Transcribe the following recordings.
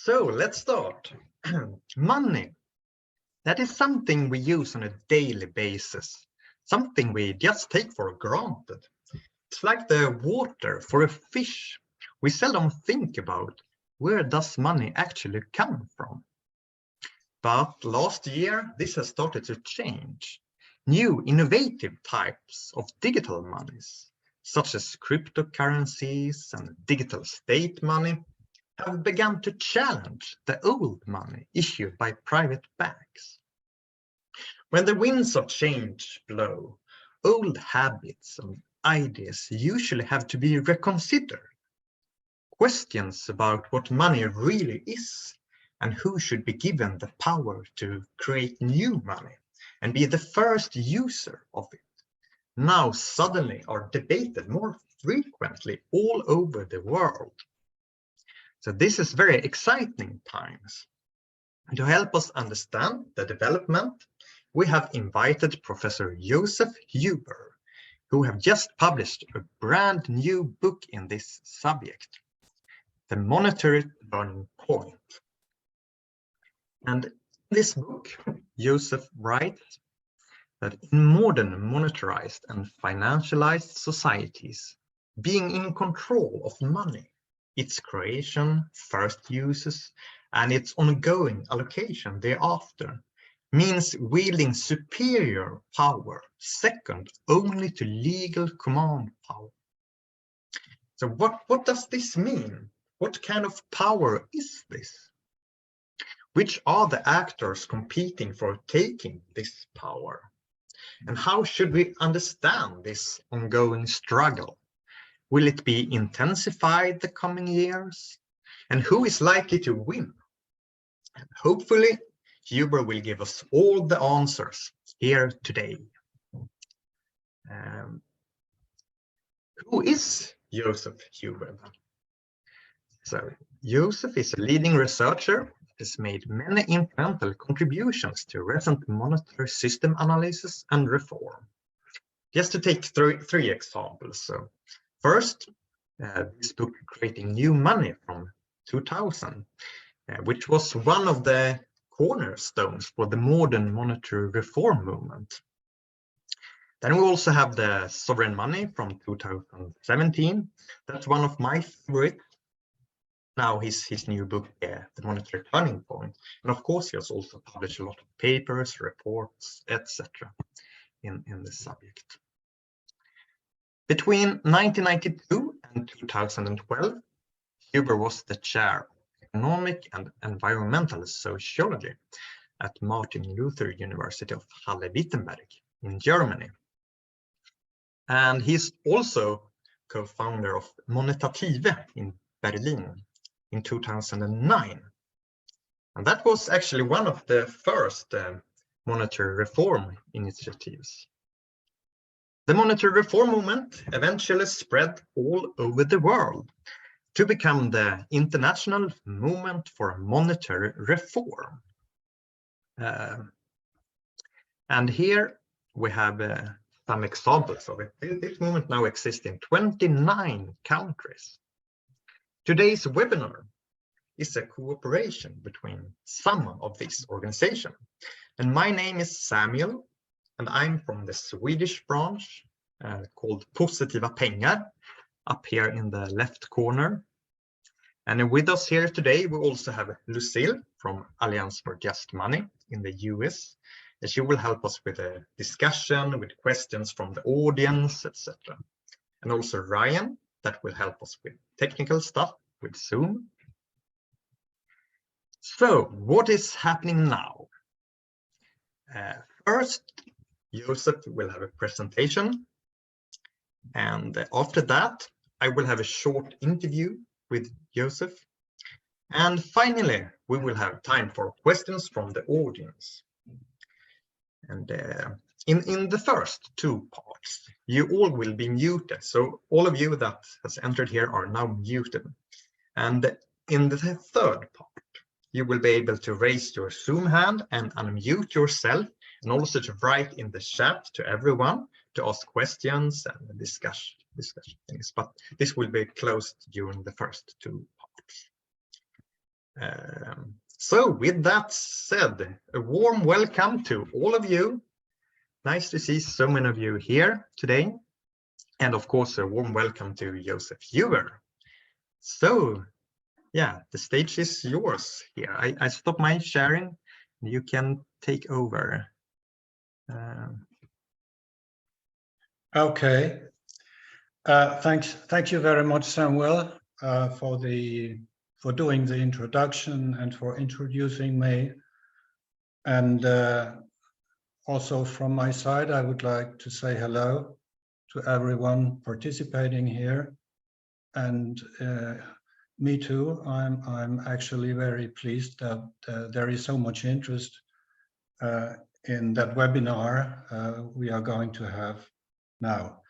So let's start. Money. That is something we use on a daily basis, something we just take for granted. It's like the water for a fish. We seldom think about where does money actually come from. But last year, this has started to change. New innovative types of digital monies, such as cryptocurrencies and digital state money, have begun to challenge the old money issued by private banks. When the winds of change blow, old habits and ideas usually have to be reconsidered. Questions about what money really is and who should be given the power to create new money and be the first user of it now suddenly are debated more frequently all over the world. So this is very exciting times. And to help us understand the development, we have invited Professor Joseph Huber, who have just published a brand new book in this subject, The Monetary Turning Point. And in this book, Joseph writes that in modern monetarized and financialized societies, being in control of money, its creation, first uses, and its ongoing allocation thereafter, means wielding superior power, second only to legal command power. So what does this mean? What kind of power is this? Which are the actors competing for taking this power? And how should we understand this ongoing struggle? Will it be intensified the coming years? And who is likely to win? And hopefully, Huber will give us all the answers here today. Who is Joseph Huber? So, Joseph is a leading researcher who has made many influential contributions to recent monetary system analysis and reform. Just to take three examples. So, first, this book, Creating New Money from 2000, which was one of the cornerstones for the modern monetary reform movement. Then we also have the Sovereign Money from 2017. That's one of my favorites. Now his new book, The Monetary Turning Point. And of course, he has also published a lot of papers, reports, etc. in this subject. Between 1992 and 2012, Huber was the chair of economic and environmental sociology at Martin Luther University of Halle-Wittenberg in Germany. And he's also co-founder of Monetative in Berlin in 2009. And that was actually one of the first monetary reform initiatives. The monetary reform movement eventually spread all over the world to become the international movement for monetary reform. And here we have some examples of it. This movement now exists in 29 countries. Today's webinar is a cooperation between some of these organizations. And my name is Samuel, and I'm from the Swedish branch called Positiva Pengar, up here in the left corner. And with us here today, we also have Lucille from Alliance for Just Money in the US. And she will help us with a discussion, with questions from the audience, etc. And also Ryan, that will help us with technical stuff with Zoom. So what is happening now? First, Joseph will have a presentation. And after that, I will have a short interview with Joseph. And finally, we will have time for questions from the audience. And in the first two parts, you all will be muted. So all of you that has entered here are now muted. And in the third part, you will be able to raise your Zoom hand and unmute yourself, and also to write in the chat to everyone to ask questions and discuss things. But this will be closed during the first two So with that said, a warm welcome to all of you. Nice to see so many of you here today. And of course, a warm welcome to Joseph Ewer. So yeah, the stage is yours here. I stop my sharing. You can take over. Okay. Thank you very much, Samuel, for doing the introduction and for introducing me. And also from my side, I would like to say hello to everyone participating here. And me too. I'm actually very pleased that there is so much interest in that webinar we are going to have now.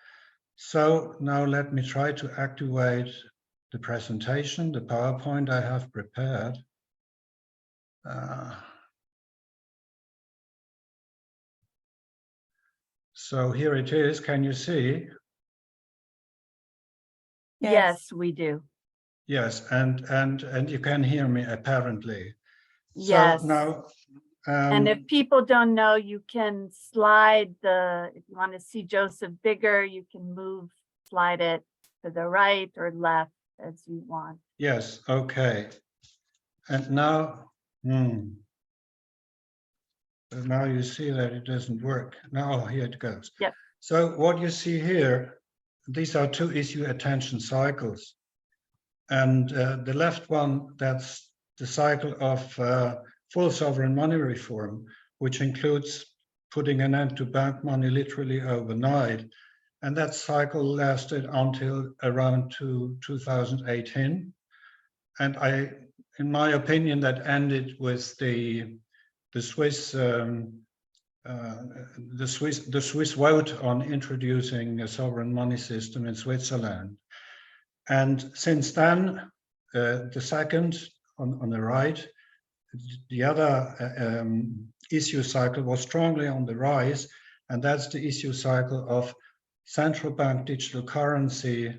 So now let me try to activate the presentation, the PowerPoint I have prepared. So here it is. Can you see? Yes, we do. Yes, and you can hear me apparently. Yes. So now, and if people don't know, you can slide if you want to see Joseph bigger, you can slide it to the right or left as you want. Yes, okay. And now, now you see that it doesn't work. Now, here it goes. Yep. So what you see here, these are two issue attention cycles. And the left one, that's the cycle of full sovereign money reform, which includes putting an end to bank money literally overnight. And that cycle lasted until around 2018. And in my opinion, that ended with the Swiss vote on introducing a sovereign money system in Switzerland. And since then, the second on the right, the other issue cycle was strongly on the rise, and that's the issue cycle of central bank digital currency,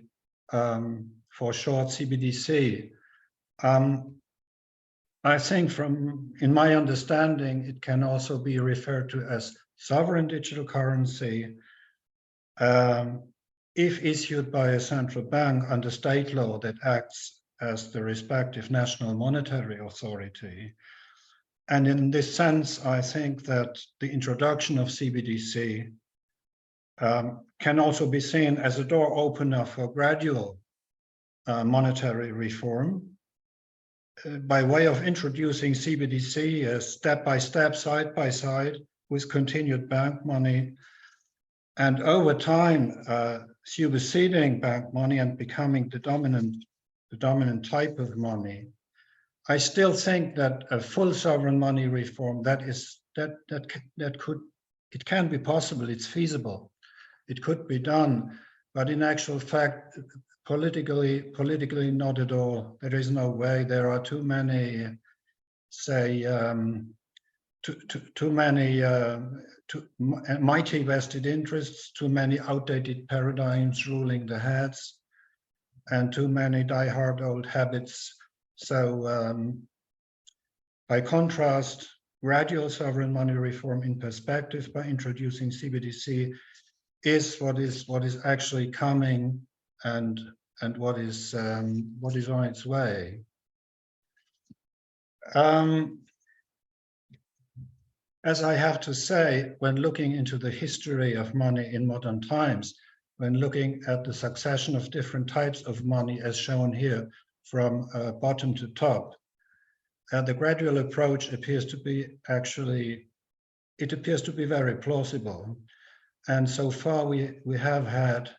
for short CBDC. I think in my understanding, it can also be referred to as sovereign digital currency if issued by a central bank under state law that acts as the respective national monetary authority. And in this sense, I think that the introduction of CBDC can also be seen as a door opener for gradual monetary reform. By way of introducing CBDC step by step, side by side with continued bank money, and over time superseding bank money and becoming the dominant type of money. I still think that a full sovereign money reform it can be possible, it's feasible, it could be done, but in actual fact, politically not at all. There is no way. There are too many, say, too many mighty vested interests, too many outdated paradigms ruling the heads, and too many die-hard old habits. So by contrast, gradual sovereign money reform in perspective by introducing CBDC is what is actually coming and what is on its way. As I have to say, when looking into the history of money in modern times, when looking at the succession of different types of money as shown here from bottom to top, the gradual approach appears to be very plausible. And so far we have had,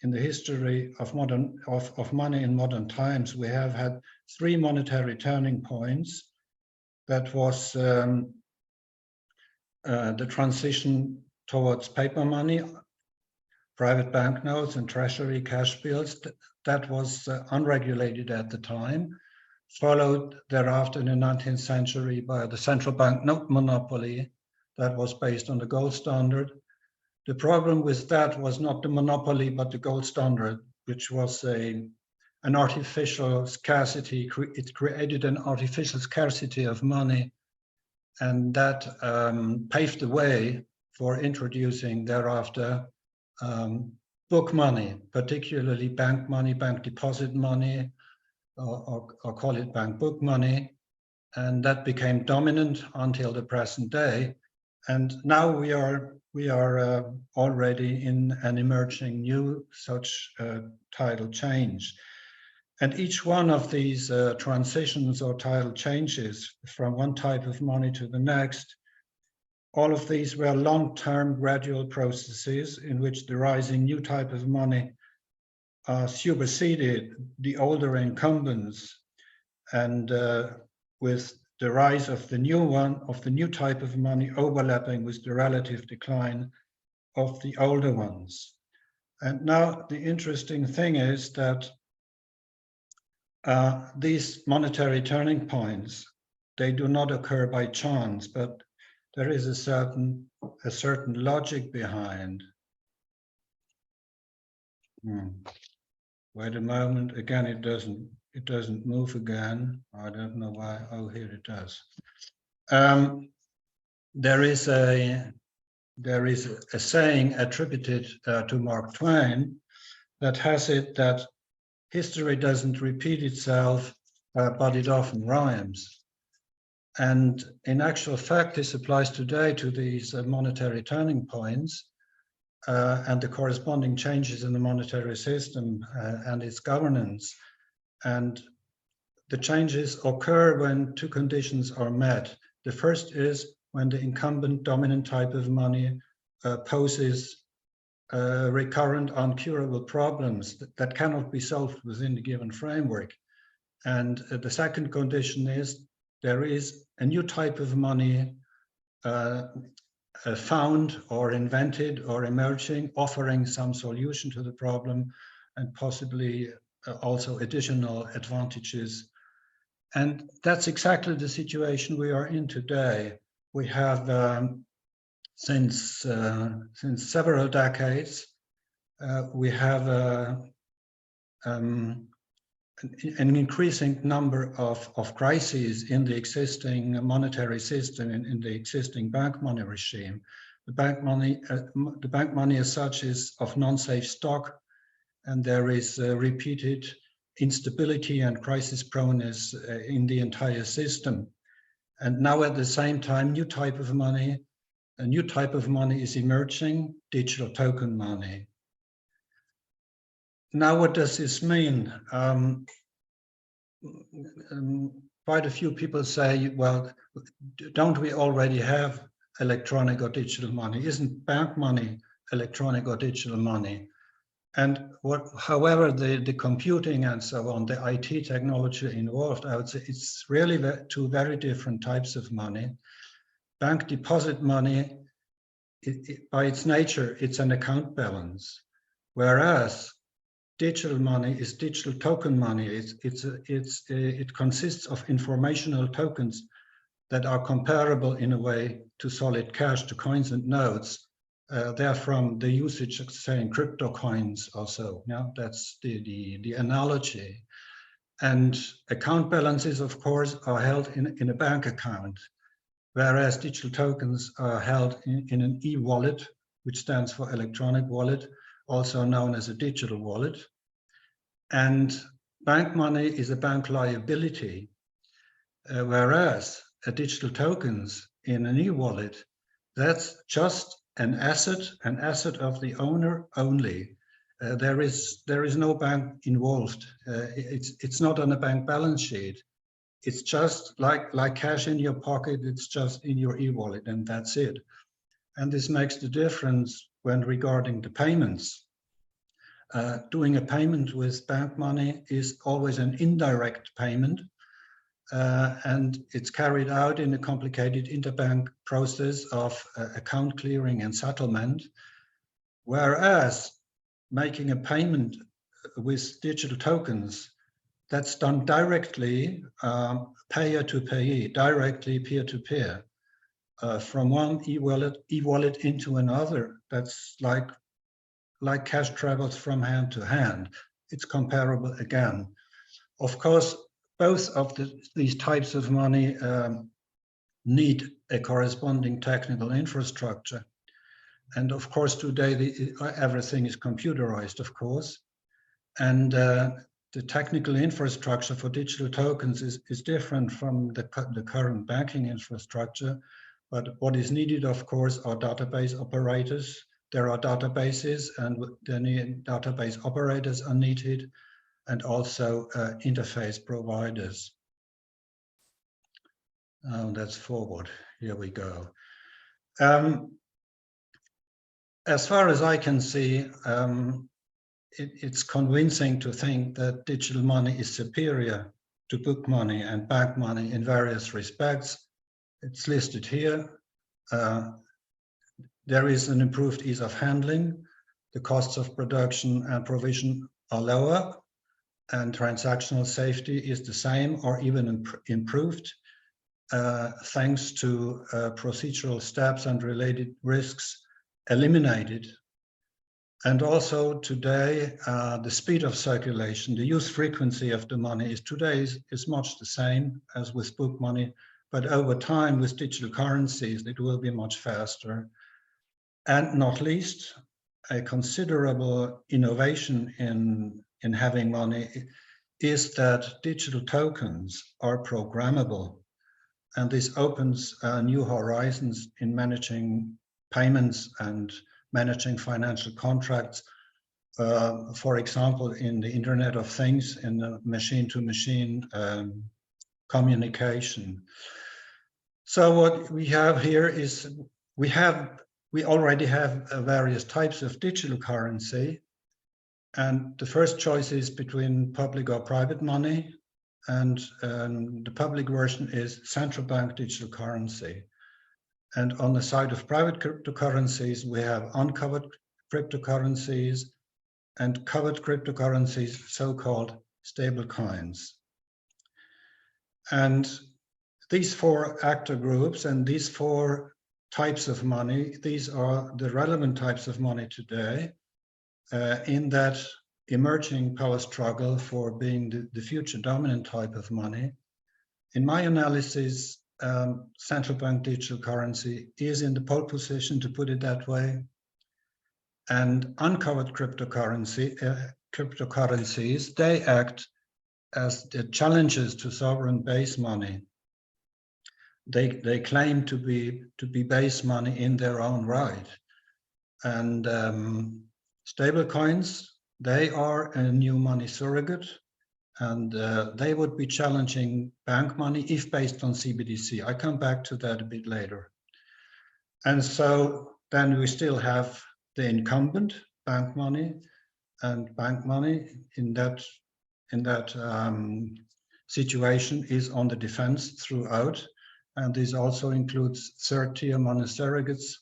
in the history of money in modern times, we have had 3 monetary turning points. That was the transition towards paper money, private banknotes and treasury cash bills. That was unregulated at the time, followed thereafter in the 19th century by the central bank note monopoly that was based on the gold standard. The problem with that was not the monopoly, but the gold standard, which was a an artificial scarcity. It created an artificial scarcity of money, and that paved the way for introducing thereafter book money, particularly bank money, bank deposit money, or call it bank book money. And that became dominant until the present day. And now we are already in an emerging new such tidal change. And each one of these transitions or tidal changes from one type of money to the next, all of these were long-term gradual processes in which the rising new type of money superseded the older incumbents, and with the rise of the new one, of the new type of money overlapping with the relative decline of the older ones. And now the interesting thing is that these monetary turning points, they do not occur by chance, but there is a certain logic behind. Wait a moment, again, it doesn't move again. I don't know why. Oh, here it does. There is a saying attributed to Mark Twain that has it that history doesn't repeat itself, but it often rhymes. And in actual fact, this applies today to these monetary turning points and the corresponding changes in the monetary system and its governance. And the changes occur when two conditions are met. The first is when the incumbent dominant type of money poses recurrent uncurable problems that cannot be solved within the given framework. And the second condition is there is a new type of money found or invented or emerging, offering some solution to the problem and possibly also additional advantages. And that's exactly the situation we are in today. We have since several decades, we have an increasing number of crises in the existing monetary system, in the existing bank money regime. The bank money as such is of non-safe stock, and there is repeated instability and crisis proneness in the entire system. And now at the same time, a new type of money is emerging, digital token money. Now, what does this mean? Quite a few people say, well, don't we already have electronic or digital money? Isn't bank money electronic or digital money? And however, the computing and so on, the IT technology involved, I would say it's really two very different types of money. Bank deposit money, by its nature, it's an account balance, whereas digital money is digital token money. It consists of informational tokens that are comparable in a way to solid cash, to coins and notes. They're from the usage of saying crypto coins also. Yeah, that's the analogy. And account balances, of course, are held in a bank account, whereas digital tokens are held in an e-wallet, which stands for electronic wallet, also known as a digital wallet. And bank money is a bank liability, whereas a digital tokens in an e-wallet, that's just an asset of the owner only. There is no bank involved. It's not on a bank balance sheet. It's just like cash in your pocket. It's just in your e-wallet, and that's it. And this makes the difference when regarding the payments. Doing a payment with bank money is always an indirect payment, and it's carried out in a complicated interbank process of account clearing and settlement, whereas making a payment with digital tokens, that's done directly, payer to payee, directly peer-to-peer, from one e-wallet into another. That's like cash travels from hand to hand. it's comparable again. Of course, both of these types of money need a corresponding technical infrastructure. And of course, today everything is computerized, of course. And the technical infrastructure for digital tokens is different from the current banking infrastructure. But what is needed, of course, are database operators. There are databases, and the database operators are needed, and also interface providers. That's forward. Here we go. As far as I can see, it's convincing to think that digital money is superior to book money and bank money in various respects. It's listed here. There is an improved ease of handling. The costs of production and provision are lower, and transactional safety is the same or even improved, thanks to procedural steps and related risks eliminated. And also today, the speed of circulation, the use frequency of the money is much the same as with book money, but over time with digital currencies, it will be much faster. And not least, a considerable innovation in having money is that digital tokens are programmable. And this opens new horizons in managing payments and managing financial contracts, for example, in the Internet of Things, in the machine-to-machine communication. So what we have here is we already have various types of digital currency, and the first choice is between public or private money, and the public version is central bank digital currency. And on the side of private cryptocurrencies, we have uncovered cryptocurrencies and covered cryptocurrencies, so-called stable coins. And these four actor groups and these four types of money, these are the relevant types of money today in that emerging power struggle for being the future dominant type of money. In my analysis, central bank digital currency is in the pole position, to put it that way, and uncovered cryptocurrencies, they act as the challenges to sovereign base money. They claim to be base money in their own right, and stable coins, they are a new money surrogate. And they would be challenging bank money if based on CBDC. I come back to that a bit later. And so then we still have the incumbent bank money, and bank money in that situation is on the defense throughout. And this also includes third-tier money surrogates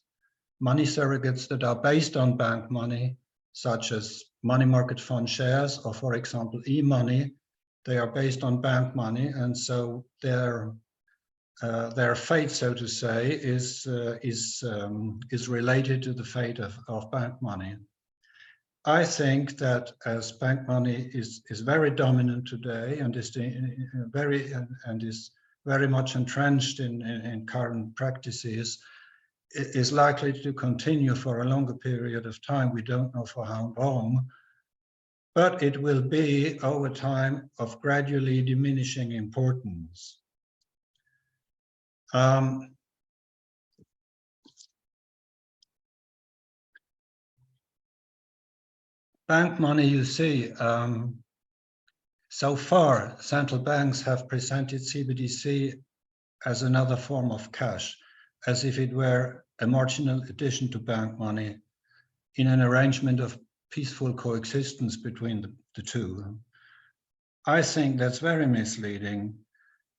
that are based on bank money, such as money market fund shares, or for example, e-money. They are based on bank money, and so their fate, so to say, is related to the fate of bank money. I think that as bank money is very dominant today and is very much entrenched in current practices, it is likely to continue for a longer period of time. We don't know for how long. But it will be, over time, of gradually diminishing importance. Bank money, you see, so far, central banks have presented CBDC as another form of cash, as if it were a marginal addition to bank money in an arrangement of peaceful coexistence between the two. I think that's very misleading.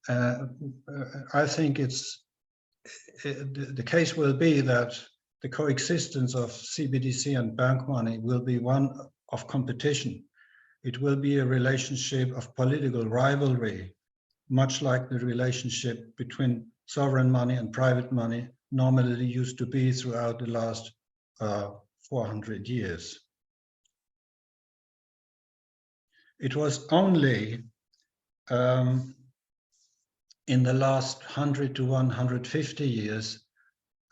I think the case will be that the coexistence of CBDC and bank money will be one of competition. It will be a relationship of political rivalry, much like the relationship between sovereign money and private money normally used to be throughout the last 400 years. It was only in the last 100 to 150 years,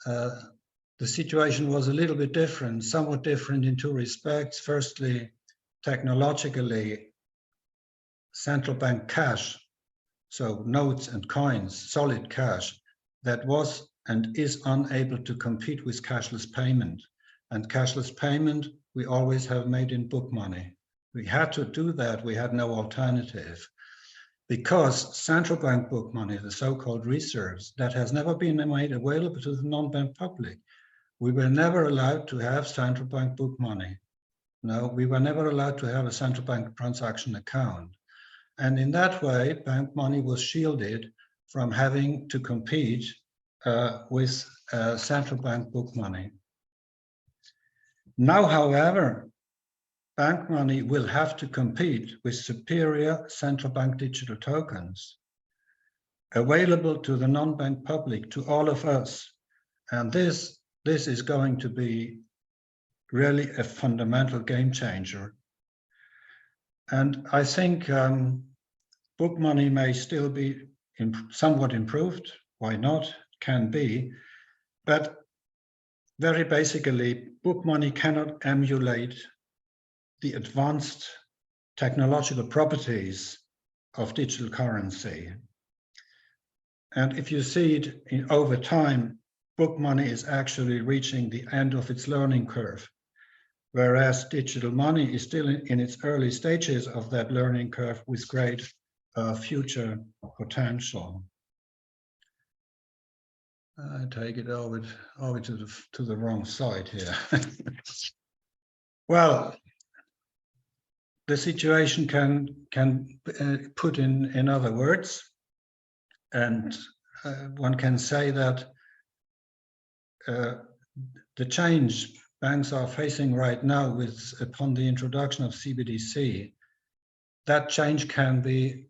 the situation was a little bit different, somewhat different in two respects. Firstly, technologically, central bank cash, so notes and coins, solid cash, that was and is unable to compete with cashless payment. And cashless payment, we always have made in book money. We had to do that, we had no alternative. Because central bank book money, the so-called reserves, that has never been made available to the non-bank public. We were never allowed to have central bank book money. No, we were never allowed to have a central bank transaction account. And in that way, bank money was shielded from having to compete with central bank book money. Now, however, bank money will have to compete with superior central bank digital tokens available to the non-bank public, to all of us. And this is going to be really a fundamental game changer. And I think book money may still be somewhat improved. Why not? Can be. But very basically, book money cannot emulate the advanced technological properties of digital currency. And if you see it over time, book money is actually reaching the end of its learning curve, whereas digital money is still in its early stages of that learning curve with great future potential. I take it over to the wrong side here. Well, the situation can put in other words, and one can say that the change banks are facing right now upon the introduction of CBDC, that change can be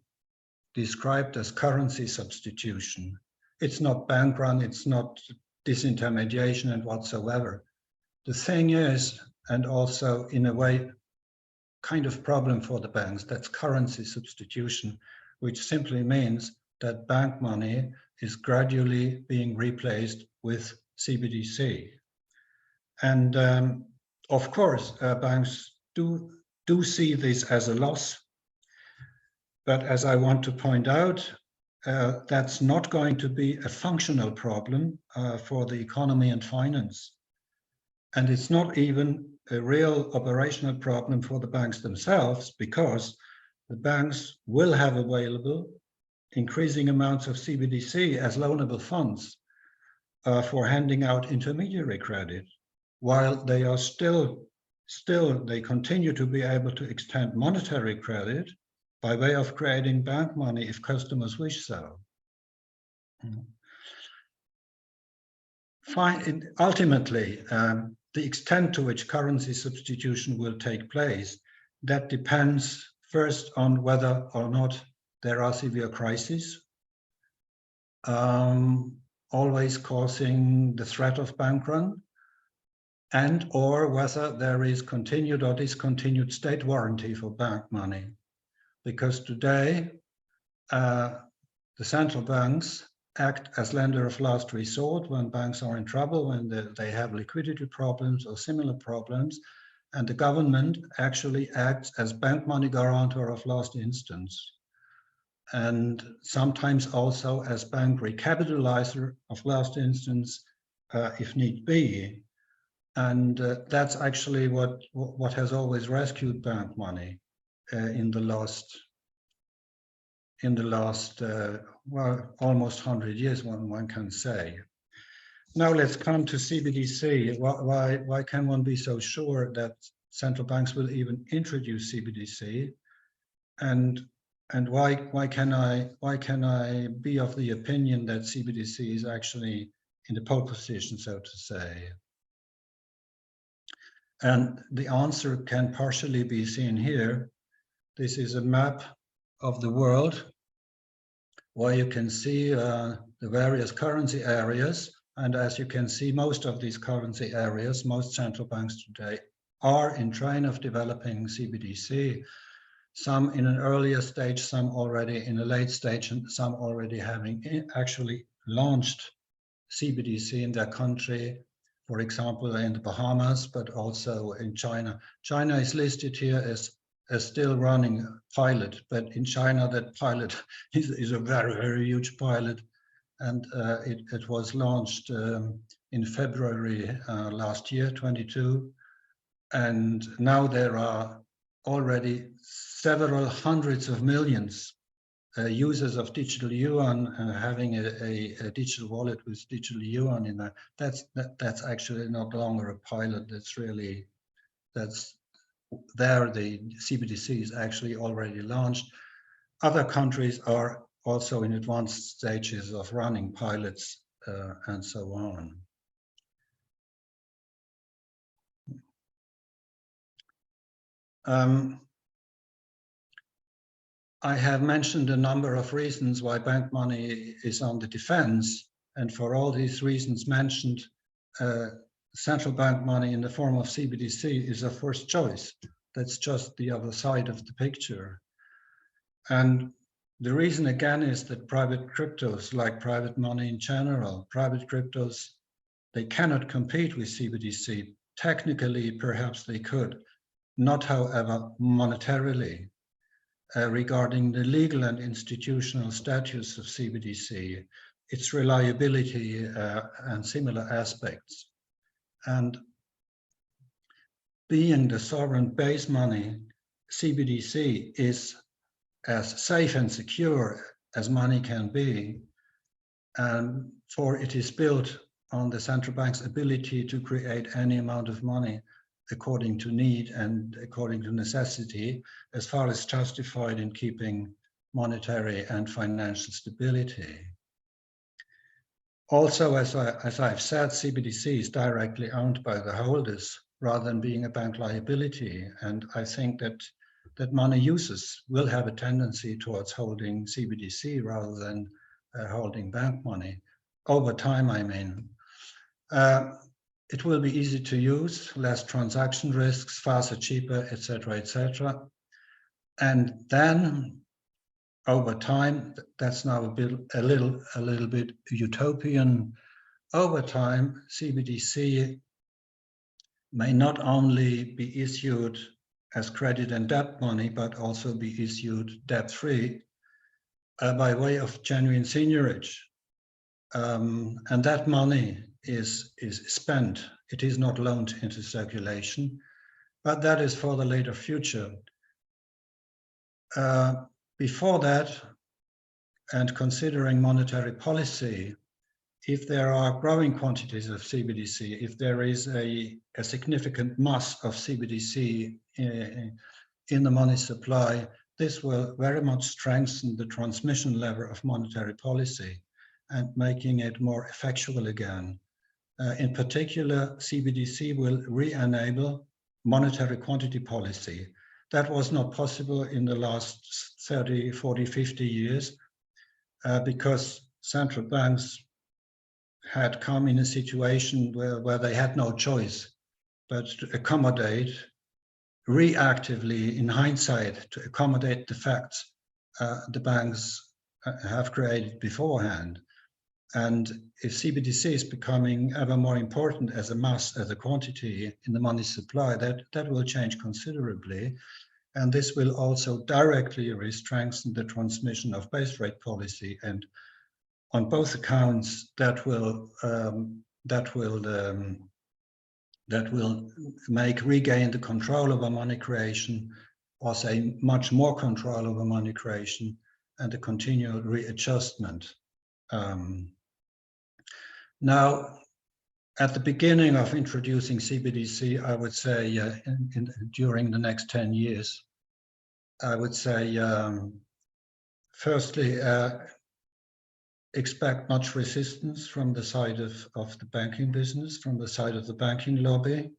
described as currency substitution. It's not bank run, it's not disintermediation and whatsoever. The thing is, and also in a way, kind of problem for the banks, that's currency substitution, which simply means that bank money is gradually being replaced with CBDC. And of course, banks do see this as a loss. But as I want to point out, that's not going to be a functional problem for the economy and finance. And it's not even a real operational problem for the banks themselves, because the banks will have available increasing amounts of CBDC as loanable funds for handing out intermediary credit, while they are still they continue to be able to extend monetary credit by way of creating bank money if customers wish so. Ultimately, the extent to which currency substitution will take place, that depends first on whether or not there are severe crises, always causing the threat of bank run, and or whether there is continued or discontinued state warranty for bank money. Because today, the central banks act as lender of last resort when banks are in trouble, when they have liquidity problems or similar problems, and the government actually acts as bank money guarantor of last instance, and sometimes also as bank recapitalizer of last instance, if need be. And that's actually what has always rescued bank money in the last well, almost 100 years, one can say. Now let's come to CBDC. Why can one be so sure that central banks will even introduce CBDC? And why can I be of the opinion that CBDC is actually in the pole position, so to say? And the answer can partially be seen here. This is a map of the world where you can see the various currency areas. And as you can see, most of these currency areas, most central banks today are in train of developing CBDC. some in an earlier stage, some already in a late stage, and some already having actually launched CBDC in their country, for example, in the Bahamas, but also in China. China is listed here as still running a pilot, but in China, that pilot is a very, very huge pilot. And it was launched in February last year, 22. And now there are already several hundreds of millions users of digital yuan having a digital wallet with digital yuan in there. That's actually not longer a pilot. That's there. The CBDC is actually already launched. Other countries are also in advanced stages of running pilots and so on. I have mentioned a number of reasons why bank money is on the defense, and for all these reasons mentioned, central bank money in the form of CBDC is a first choice. That's just the other side of the picture. And the reason again is that private cryptos, like private money in general, private cryptos, they cannot compete with CBDC. Technically, perhaps they could, not however monetarily. Regarding the legal and institutional status of CBDC, its reliability and similar aspects. And being the sovereign base money, CBDC is as safe and secure as money can be, for it is built on the central bank's ability to create any amount of money according to need and according to necessity, as far as justified in keeping monetary and financial stability. Also, as I've said, CBDC is directly owned by the holders rather than being a bank liability. And I think that money users will have a tendency towards holding CBDC rather than holding bank money. Over time, I mean. It will be easy to use, less transaction risks, faster, cheaper, etc., etc. And then, over time, that's now a little bit utopian. Over time, CBDC may not only be issued as credit and debt money, but also be issued debt-free by way of genuine seigniorage. And that money is spent. It is not loaned into circulation, but that is for the later future. Before that, and considering monetary policy, if there are growing quantities of CBDC, if there is a significant mass of CBDC in the money supply, this will very much strengthen the transmission lever of monetary policy and making it more effectual again. In particular, CBDC will re-enable monetary quantity policy. That was not possible in the last 30, 40, 50 years because central banks had come in a situation where they had no choice but to accommodate reactively, in hindsight, to accommodate the facts the banks have created beforehand. And if CBDC is becoming ever more important as a mass, as a quantity in the money supply, that will change considerably. And this will also directly strengthen the transmission of base rate policy. And on both accounts, that will regain the control over money creation, or say much more control over money creation, and a continual readjustment. Now, at the beginning of introducing CBDC, I would say during the next 10 years, I would say, firstly, expect much resistance from the side of the banking business, from the side of the banking lobby.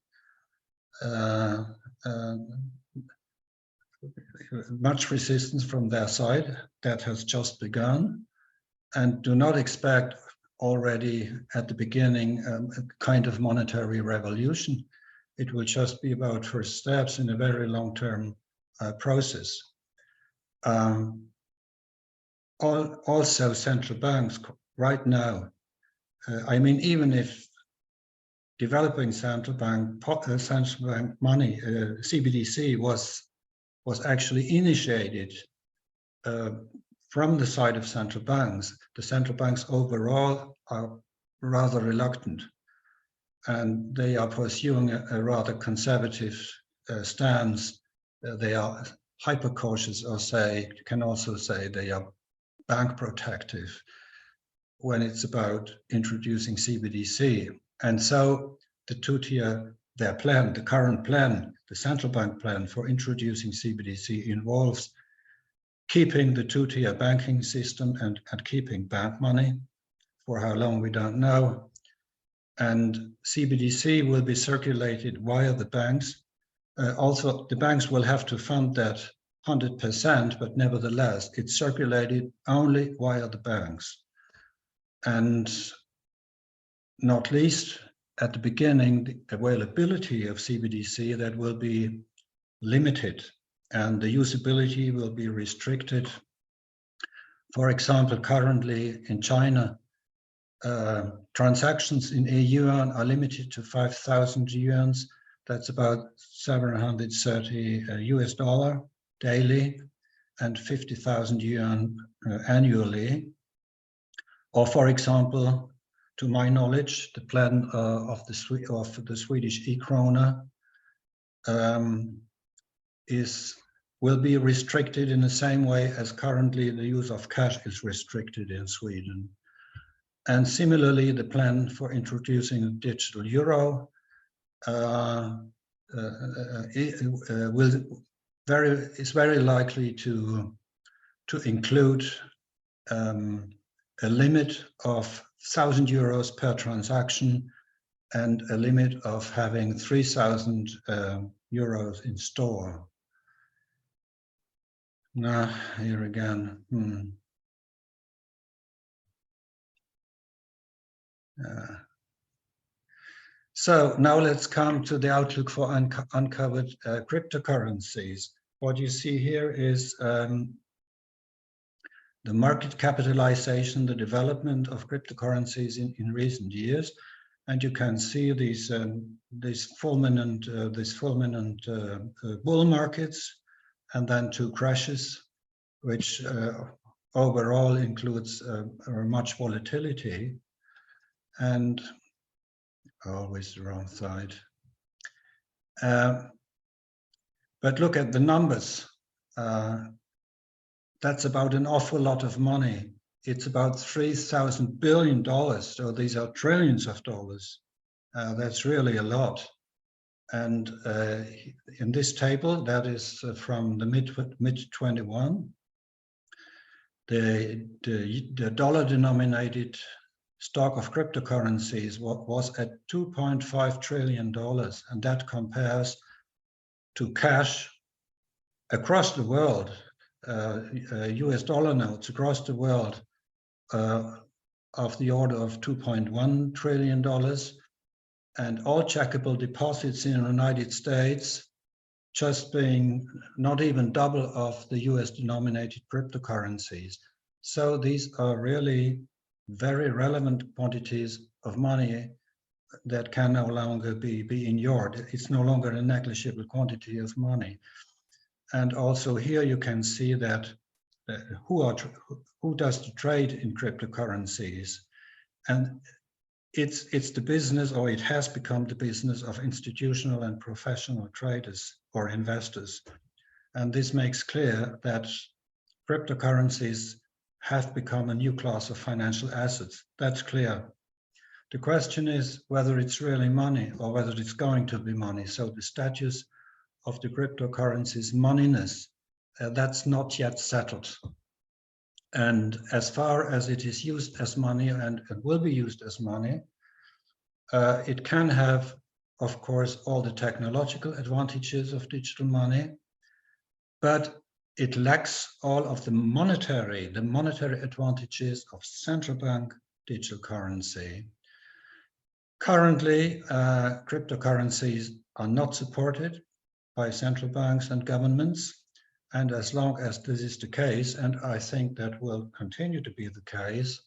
Much resistance from their side. That has just begun. And do not expect already at the beginning a kind of monetary revolution. It will just be about first steps in a very long-term process. Also central banks right now, I mean, even if developing central bank money, CBDC was actually initiated from the side of central banks, the central banks overall are rather reluctant, and they are pursuing a rather conservative stance. They are hyper cautious, or you can also say they are bank protective when it's about introducing CBDC. And so the two-tier, their plan, the current plan, the central bank plan for introducing CBDC involves keeping the two-tier banking system and keeping bank money. For how long, we don't know. And CBDC will be circulated via the banks. Also, the banks will have to fund that 100%, but nevertheless, it's circulated only via the banks. And not least, at the beginning, the availability of CBDC, that will be limited, and the usability will be restricted. For example, currently in China, transactions in yuan are limited to 5,000 yuan. That's about $730 US daily, and 50,000 yuan annually. Or, for example, to my knowledge, the plan of the Swedish e-krona will be restricted in the same way as currently the use of cash is restricted in Sweden. And similarly, the plan for introducing a digital euro is very likely to include a limit of 1,000 euros per transaction and a limit of having 3,000 euros in store. Now, here again. So now let's come to the outlook for uncovered cryptocurrencies. What you see here is the market capitalization, the development of cryptocurrencies in recent years, and you can see these fulminant bull markets, and then two crashes, which overall includes much volatility, and always the wrong side. But look at the numbers. That's about an awful lot of money. It's about $3,000 billion. So these are trillions of dollars. That's really a lot. And in this table, that is from the mid-21, the dollar-denominated stock of cryptocurrencies was at $2.5 trillion, and that compares to cash across the world, US dollar notes across the world of the order of $2.1 trillion, and all checkable deposits in the United States just being not even double of the US denominated cryptocurrencies. So these are really very relevant quantities of money that can no longer be ignored. It's no longer a negligible quantity of money. And also here you can see that who does the trade in cryptocurrencies, and it's the business, or it has become the business of institutional and professional traders or investors. And this makes clear that cryptocurrencies have become a new class of financial assets. That's clear. The question is whether it's really money or whether it's going to be money. So the status of the cryptocurrencies moneyness, that's not yet settled. And as far as it is used as money and will be used as money, it can have, of course, all the technological advantages of digital money, but it lacks all of the monetary advantages of central bank digital currency. Currently, cryptocurrencies are not supported by central banks and governments, And as long as this is the case, and I think that will continue to be the case,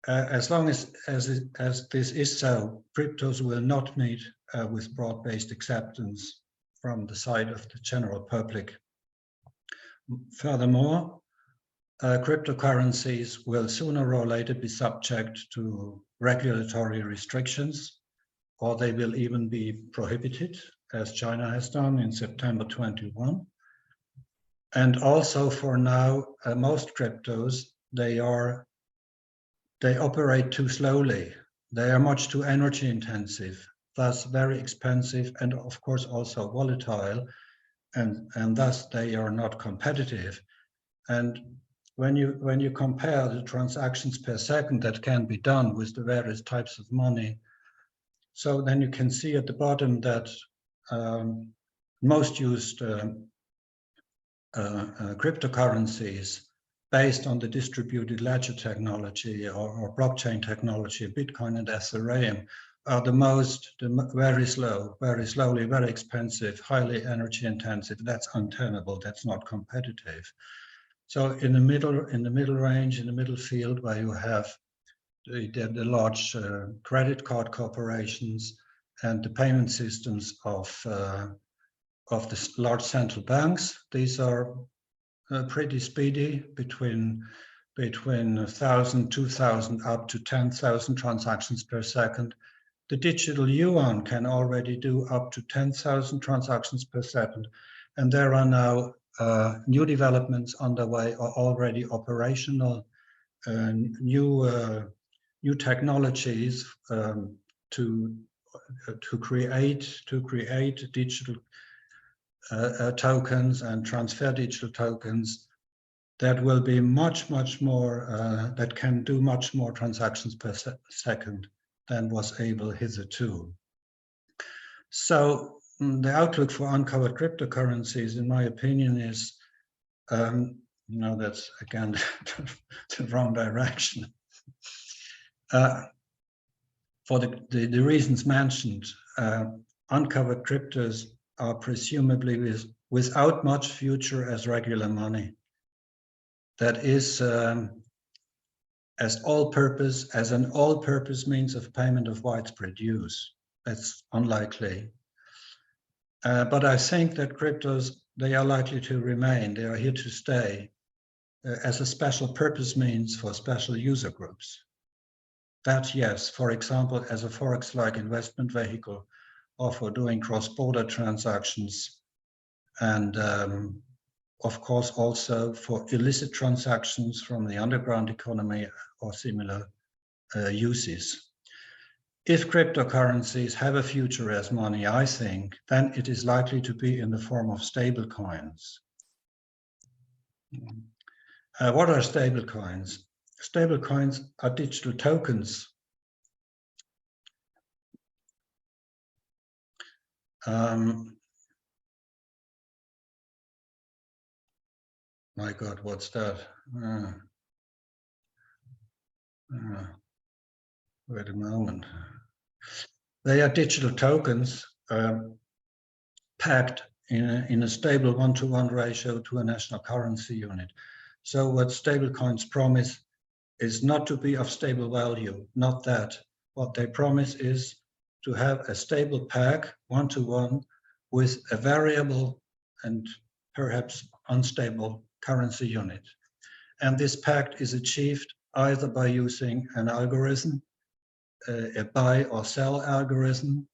as long as this is so, cryptos will not meet with broad-based acceptance from the side of the general public. Furthermore, cryptocurrencies will sooner or later be subject to regulatory restrictions, or they will even be prohibited, as China has done in September 21. And also for now, most cryptos, they operate too slowly. They are much too energy intensive, thus very expensive, and of course also volatile, and thus they are not competitive. And when you compare the transactions per second that can be done with the various types of money, so then you can see at the bottom that most used cryptocurrencies based on the distributed ledger technology or blockchain technology, Bitcoin and Ethereum, are very slowly, very expensive, highly energy intensive. That's untenable. That's not competitive. So in the middle range, in the middle field, where you have the large credit card corporations and the payment systems of the large central banks, these are pretty speedy, between 1,000, 2,000, up to 10,000 transactions per second. The digital yuan can already do up to 10,000 transactions per second. And there are now new developments underway or already operational, new technologies to create digital tokens and transfer digital tokens that will be much more, that can do much more transactions per second than was able hitherto. So the outlook for uncovered cryptocurrencies, in my opinion, is, no, that's again the wrong direction. For the reasons mentioned, uncovered cryptos are presumably without much future as regular money. That is as an all-purpose means of payment of widespread use. That's unlikely. But I think that cryptos, they are likely to remain. They are here to stay as a special purpose means for special user groups. That, yes, for example, as a Forex-like investment vehicle, or for doing cross-border transactions, and of course also for illicit transactions from the underground economy or similar uses. If cryptocurrencies have a future as money, I think, then it is likely to be in the form of stable coins. What are stable coins? Stable coins are digital tokens. My God, what's that? Wait a moment. They are digital tokens packed in a stable 1-to-1 ratio to a national currency unit. So what stable coins promise is not to be of stable value, not that. What they promise is to have a stable pack 1-to-1 with a variable and perhaps unstable currency unit. And this pact is achieved either by using an algorithm, a buy or sell algorithm,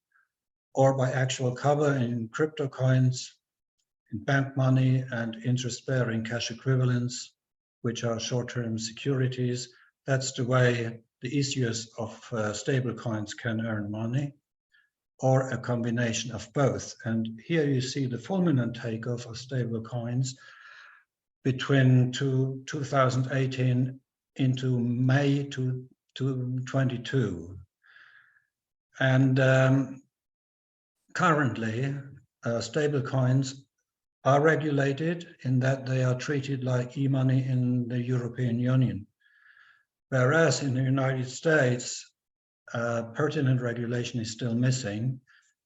or by actual cover in crypto coins, in bank money and interest-bearing cash equivalents, which are short-term securities. That's the way the issuers of stable coins can earn money, or a combination of both. And here you see the fulminant takeoff of stable coins between 2018 into May 2022. And currently, stable coins are regulated in that they are treated like e-money in the European Union. Whereas in the United States, pertinent regulation is still missing,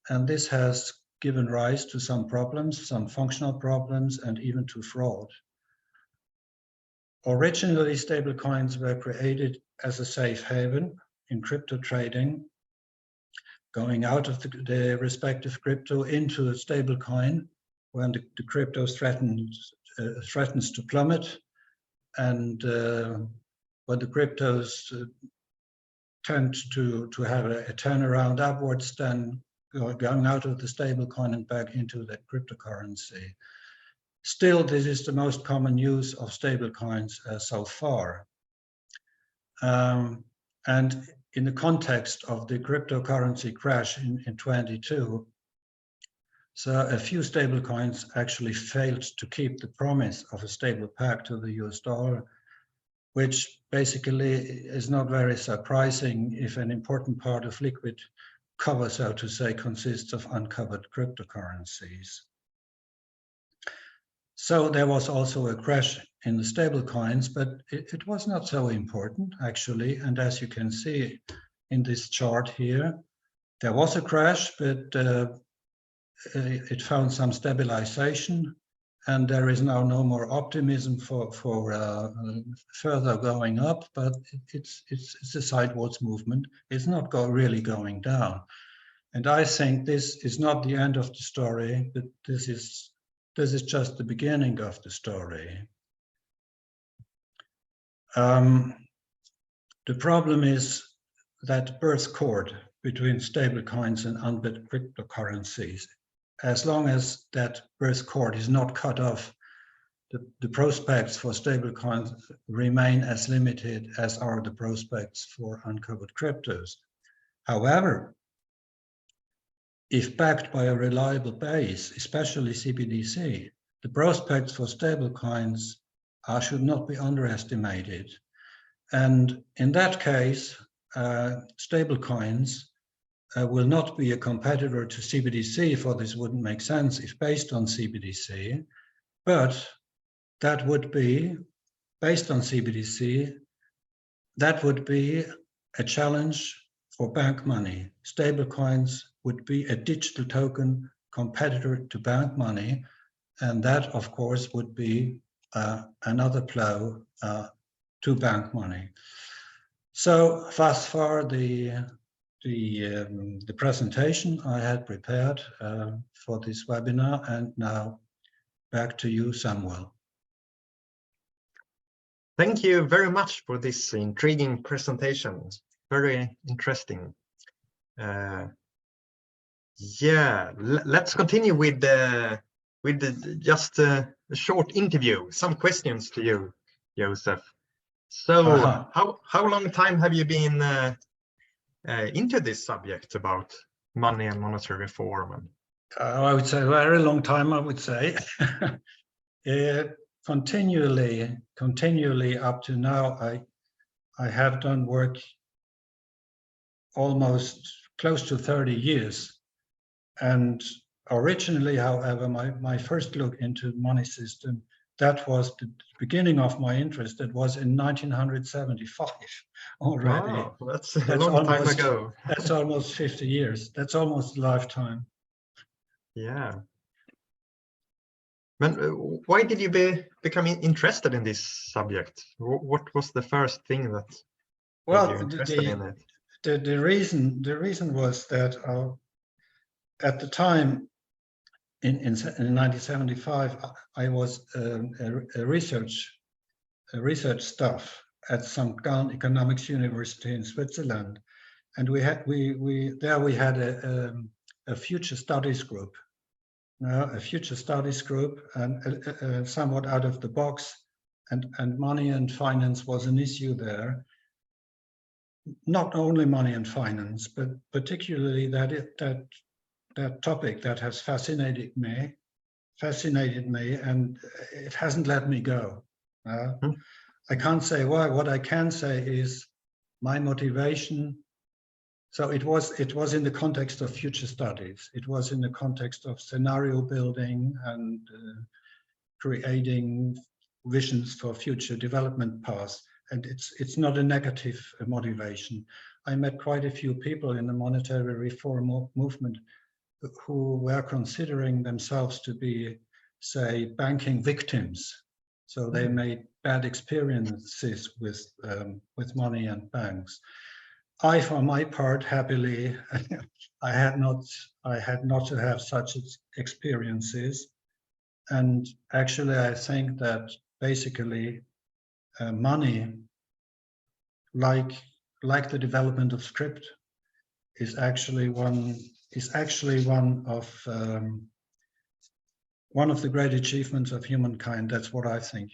and this has given rise to some problems, some functional problems, and even to fraud. Originally, stablecoins were created as a safe haven in crypto trading, going out of the respective crypto into a stablecoin when the crypto threatens to plummet, and when the cryptos tend to have a turnaround upwards, then going out of the stablecoin and back into the cryptocurrency. Still, this is the most common use of stablecoins so far. And in the context of the cryptocurrency crash in 22, so a few stablecoins actually failed to keep the promise of a stable peg to the US dollar, which basically is not very surprising if an important part of liquid cover, so to say, consists of uncovered cryptocurrencies. So there was also a crash in the stablecoins, but it was not so important actually. And as you can see in this chart here, there was a crash, but it found some stabilization, and there is now no more optimism for further going up, but it's a sideways movement. It's not really going down. And I think this is not the end of the story, but this is just the beginning of the story. The problem is that birth chord between stablecoins and unbacked cryptocurrencies. As long as that birth chord is not cut off, the prospects for stablecoins remain as limited as are the prospects for uncovered cryptos. However, if backed by a reliable base, especially CBDC, the prospects for stablecoins should not be underestimated. And in that case, stablecoins will not be a competitor to CBDC, for this wouldn't make sense if based on CBDC, but that would be, based on CBDC, that would be a challenge for bank money. Stablecoins would be a digital token competitor to bank money, and that, of course, would be another blow to bank money. So thus far, the presentation I had prepared for this webinar, and now back to you, Samuel. Thank you very much for this intriguing presentation. Very interesting. Yeah, let's continue with just a short interview. Some questions to you, Joseph. So, how long time have you been into this subject about money and monetary reform? I would say a very long time, I would say. Continually up to now, I have done work almost close to 30 years. And originally, however, my first look into the money system, that was the beginning of my interest. That was in 1975 already. Wow, that's a long time ago. That's almost 50 years. That's almost a lifetime. Yeah. But why did you become interested in this subject? What was the first thing that made you interested in it? The reason was that at the time, in 1975, I was a research staff at some economics university in Switzerland, and we had a future studies group. A future studies group, and somewhat out of the box, and money and finance was an issue there. Not only money and finance, but particularly that topic that has fascinated me, and it hasn't let me go. I can't say why. What I can say is my motivation. So it was in the context of future studies. It was in the context of scenario building and creating visions for future development paths. And it's not a negative motivation. I met quite a few people in the monetary reform movement who were considering themselves to be, say, banking victims. So they made bad experiences with money and banks. I, for my part, happily, I had not to have such experiences. And actually, I think that basically money, like the development of script, is actually one of the great achievements of humankind. That's what I think.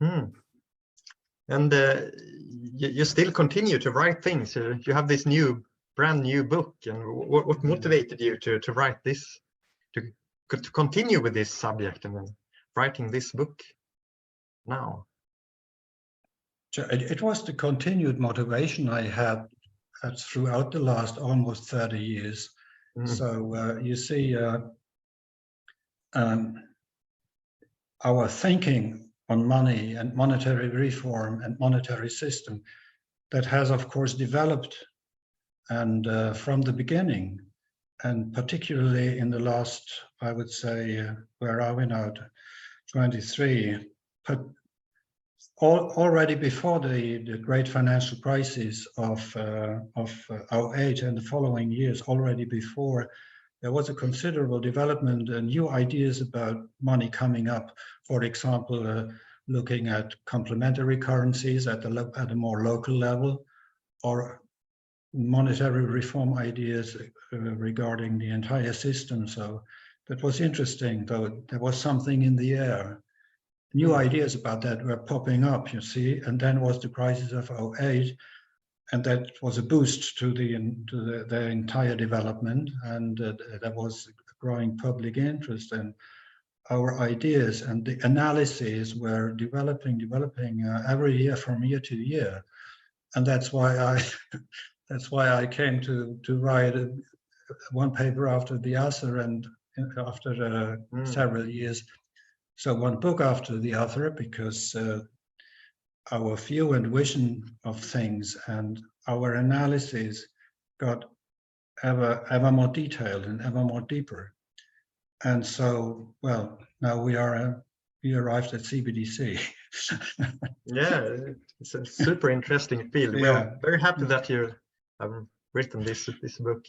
Hmm. And you still continue to write things. You have this brand new book. And what motivated you to write this, to continue with this subject and then writing this book now? It was the continued motivation I had throughout the last almost 30 years. So you see, our thinking on money and monetary reform and monetary system that has, of course, developed, and from the beginning, and particularly in the last, I would say, where are we now, 23, but already before the great financial crisis of 08 and the following years, already before, there was a considerable development and new ideas about money coming up. For example, looking at complementary currencies at a more local level, or monetary reform ideas regarding the entire system. So that was interesting, though there was something in the air. New ideas about that were popping up, you see, and then was the crisis of 08, and that was a boost to the entire development, and there was growing public interest, and our ideas and the analyses were developing every year from year to year, and that's why I came to write one paper after the other, and after several years. So one book after the other, because our view and vision of things and our analysis got ever more detailed and ever more deeper. And so, well, now we arrived at CBDC. Yeah, it's a super interesting field. Yeah. We are very happy that you have written this book.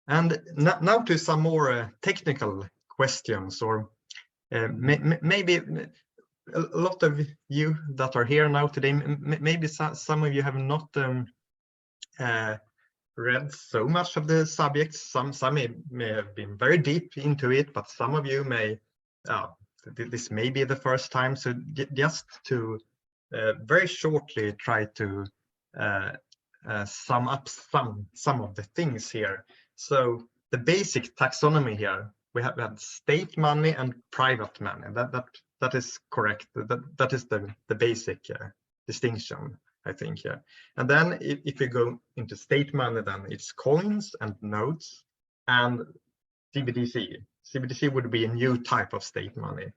And now to some more technical questions, or maybe a lot of you that are here now today, maybe some of you have not read so much of the subjects. Some may have been very deep into it, but some of you may, this may be the first time. So just to very shortly try to sum up some of the things here. So the basic taxonomy here, we have state money and private money. That is correct. That is the basic distinction, I think. Yeah. And then if you go into state money, then it's coins and notes and CBDC. CBDC would be a new type of state money.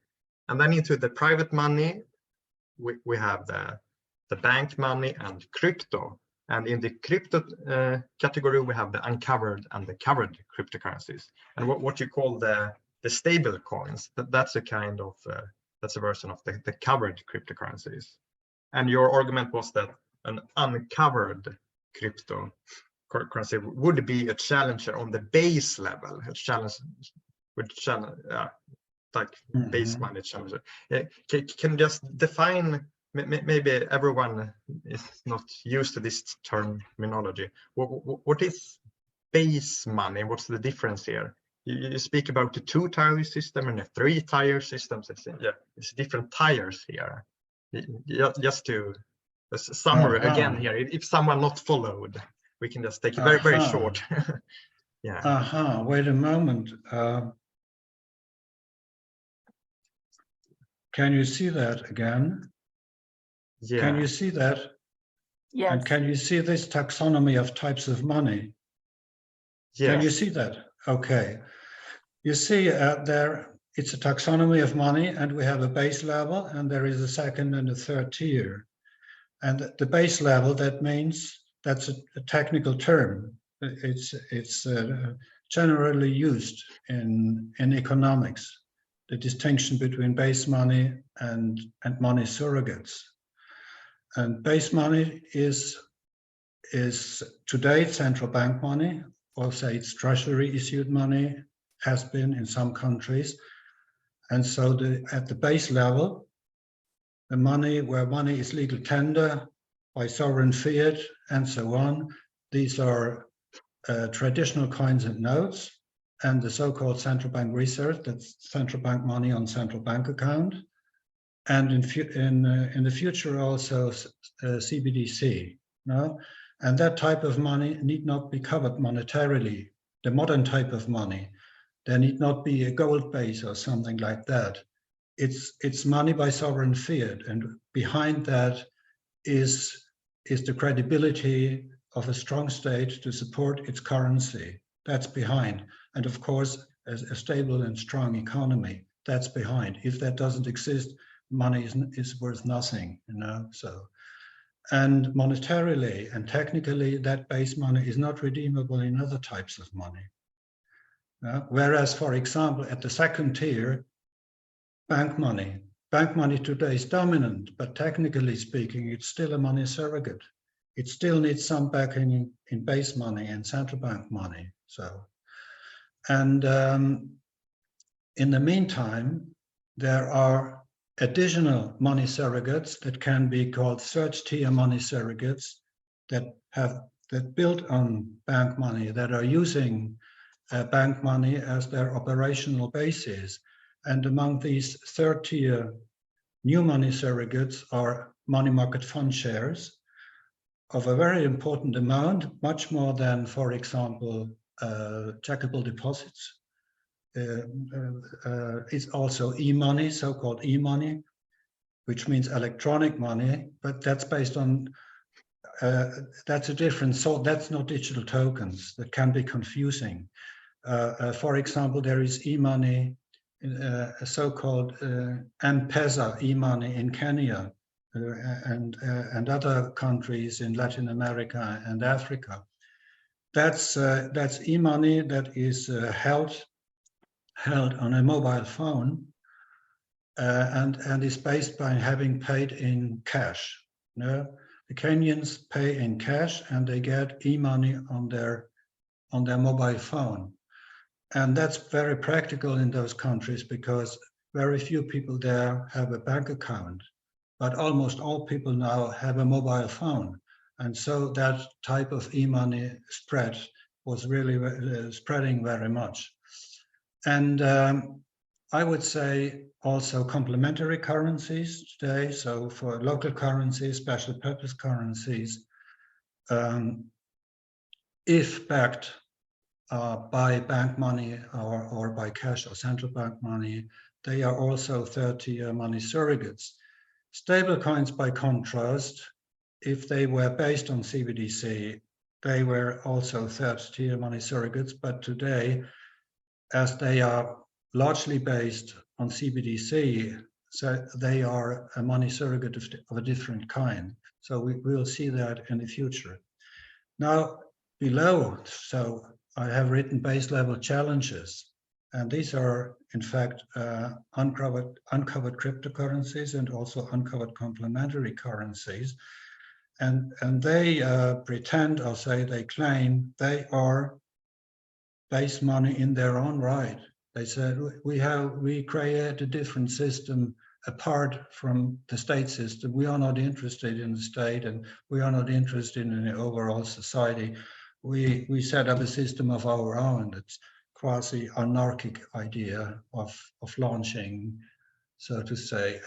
And then into the private money, we have the bank money and crypto. And in the crypto category, we have the uncovered and the covered cryptocurrencies. And what you call the stable coins, that's a kind of, that's a version of the covered cryptocurrencies. And your argument was that an uncovered cryptocurrency would be a challenger on the base level, a challenge with like base money challenger. Can you just define? Maybe everyone is not used to this terminology. What is base money? What's the difference here? You speak about the 2-tier system and the 3-tier systems. It's different tiers here. Just to a summary again here. If someone not followed, we can just take it very short. Yeah. Wait a moment. Can you see that again? Yeah. Can you see that? Yes. And can you see this taxonomy of types of money? Yes. Can you see that? Okay. You see there, it's a taxonomy of money, and we have a base level, and there is a second and a third tier. And the base level, that means that's a technical term. It's generally used in economics, the distinction between base money and money surrogates. And base money is today central bank money, or say it's treasury issued money, has been in some countries. And so at the base level, the money where money is legal tender by sovereign fiat and so on, these are traditional coins and notes, and the so-called central bank reserve, that's central bank money on central bank account, and in the future also CBDC. No? And that type of money need not be covered monetarily. The modern type of money, there need not be a gold base or something like that. It's money by sovereign fiat, and behind that is the credibility of a strong state to support its currency. That's behind. And of course, a stable and strong economy, that's behind. If that doesn't exist, money is worth nothing, you know. So, and monetarily and technically, that base money is not redeemable in other types of money. Whereas, for example, at the second tier, bank money today is dominant, but technically speaking, it's still a money surrogate. It still needs some backing in base money and central bank money. So, and in the meantime, there are additional money surrogates that can be called third-tier money surrogates that build on bank money, that are using bank money as their operational basis. And among these third-tier new money surrogates are money market fund shares of a very important amount, much more than, for example, checkable deposits. It's also e-money, so-called e-money, which means electronic money, but that's based on, that's a different, so that's not digital tokens. That can be confusing. For example, there is e-money, a so-called M-Pesa e-money in Kenya, and other countries in Latin America and Africa. That's e-money that is held on a mobile phone and is based by having paid in cash. You know? The Kenyans pay in cash and they get e-money on their mobile phone. And that's very practical in those countries because very few people there have a bank account, but almost all people now have a mobile phone. And so that type of e-money spread was really spreading very much. And I would say also complementary currencies today. So for local currencies, special purpose currencies, if backed by bank money or by cash or central bank money, they are also third-tier money surrogates. Stable coins, by contrast, if they were based on CBDC, they were also third-tier money surrogates, but today, as they are largely based on CBDC, so they are a money surrogate of a different kind. So we will see that in the future. Now, below, so I have written base level challenges, and these are in fact uncovered cryptocurrencies and also uncovered complementary currencies. And they pretend, or say they claim, they are base money in their own right. They said, we create a different system apart from the state system. We are not interested in the state and we are not interested in the overall society. We set up a system of our own. That's quasi-anarchic idea of launching, so to say,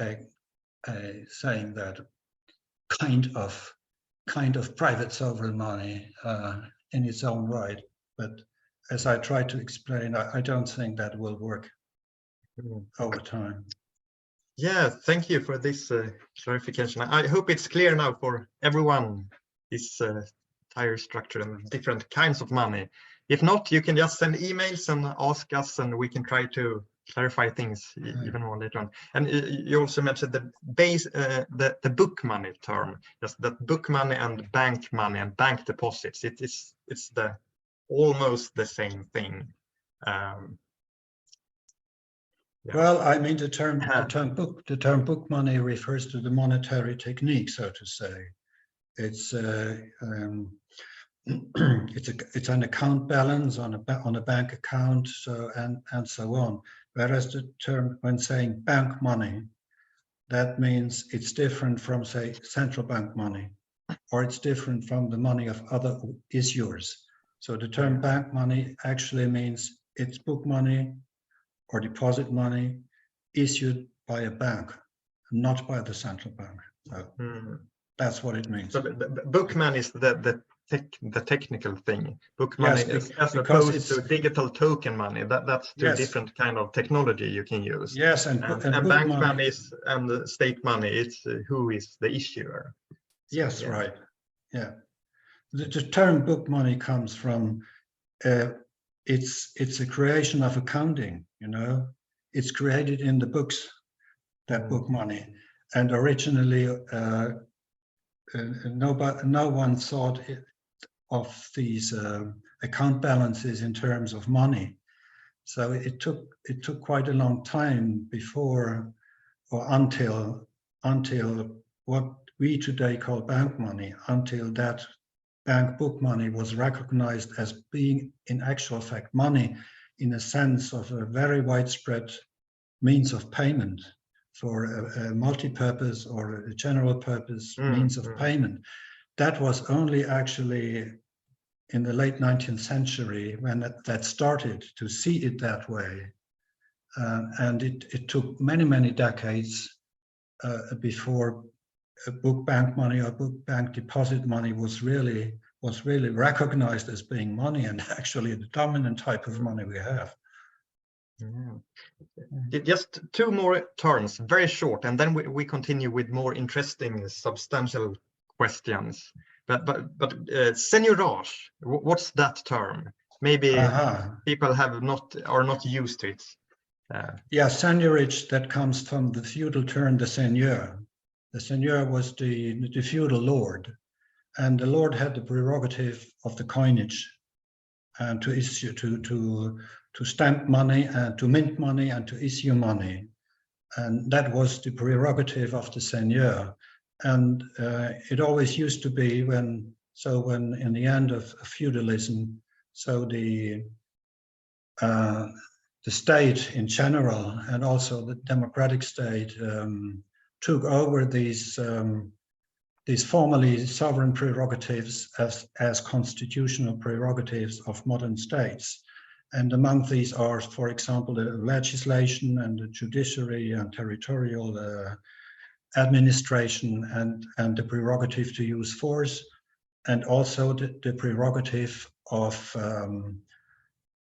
saying that kind of private sovereign money in its own right. But as I try to explain, I don't think that will work over time. Yeah, thank you for this clarification. I hope it's clear now for everyone, this entire structure and different kinds of money. If not, you can just send emails and ask us, and we can try to clarify things even more later on. And you also mentioned the base, the book money term, just that book money and bank deposits. It's the almost the same thing. Yeah. Well, I mean, the term book money refers to the monetary technique, so to say. It's it's an account balance on a bank account, so and so on. Whereas the term, when saying bank money, that means it's different from, say, central bank money, or it's different from the money of other issuers. So the term bank money actually means it's book money or deposit money issued by a bank, not by the central bank. So that's what it means. So book money is the technical thing. Book money, Yes, as opposed to digital token money. That's two different kind of technology you can use. Yes, and bank money is, and the state money, it's who is the issuer. So, yes, right. Yeah, the term book money comes from it's a creation of accounting. You know, it's created in the books, that book money, and originally no one thought of these account balances in terms of money. So it took quite a long time before, or until what we today call bank money, until that bank book money was recognized as being in actual fact money, in a sense of a very widespread means of payment for a multi-purpose or a general purpose means of payment. That was only actually in the late 19th century when that started to see it that way. And it took many decades before book bank money or book bank deposit money was really recognized as being money, and actually the dominant type of money we have. Just two more terms, very short, and then we continue with more interesting, substantial questions. But seigniorage, what's that term? Maybe people are not used to it. Yeah, seigniorage, that comes from the feudal term, the seigneur. The seigneur was the feudal lord, and the lord had the prerogative of the coinage and to issue, to stamp money and to mint money and to issue money. And that was the prerogative of the seigneur. And it always used to be when in the end of feudalism, so the state in general, and also the democratic state, took over these formerly sovereign prerogatives as constitutional prerogatives of modern states. And among these are, for example, the legislation and the judiciary and territorial administration, and the prerogative to use force, and also the prerogative of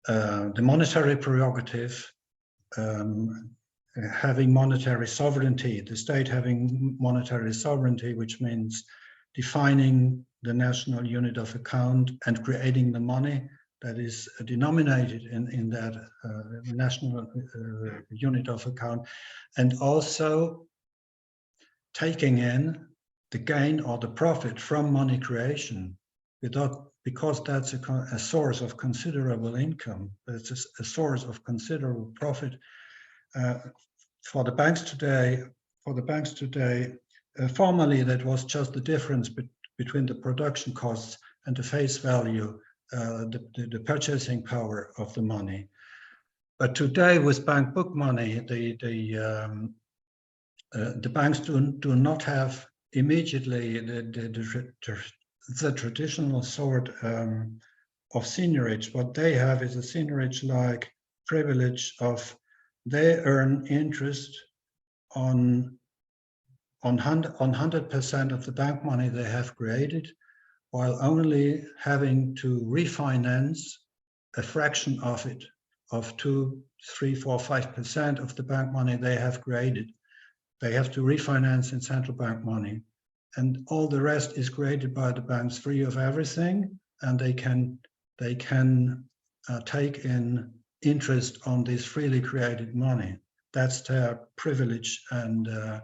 the monetary prerogative, having monetary sovereignty, the state having monetary sovereignty, which means defining the national unit of account and creating the money that is denominated in that national unit of account, and also taking in the gain or the profit from money creation, because that's a source of considerable income. It's a source of considerable profit for the banks today. Formerly, that was just the difference between the production costs and the face value, the purchasing power of the money. But today, with bank book money, the banks do not have immediately the traditional sort of seigniorage. What they have is a seigniorage-like privilege of they earn interest on 100% of the bank money they have created, while only having to refinance a fraction of it, of 2, 3, 4, 5% of the bank money they have created. They have to refinance in central bank money, and all the rest is created by the banks free of everything, and they can take in interest on this freely created money. That's their privilege and the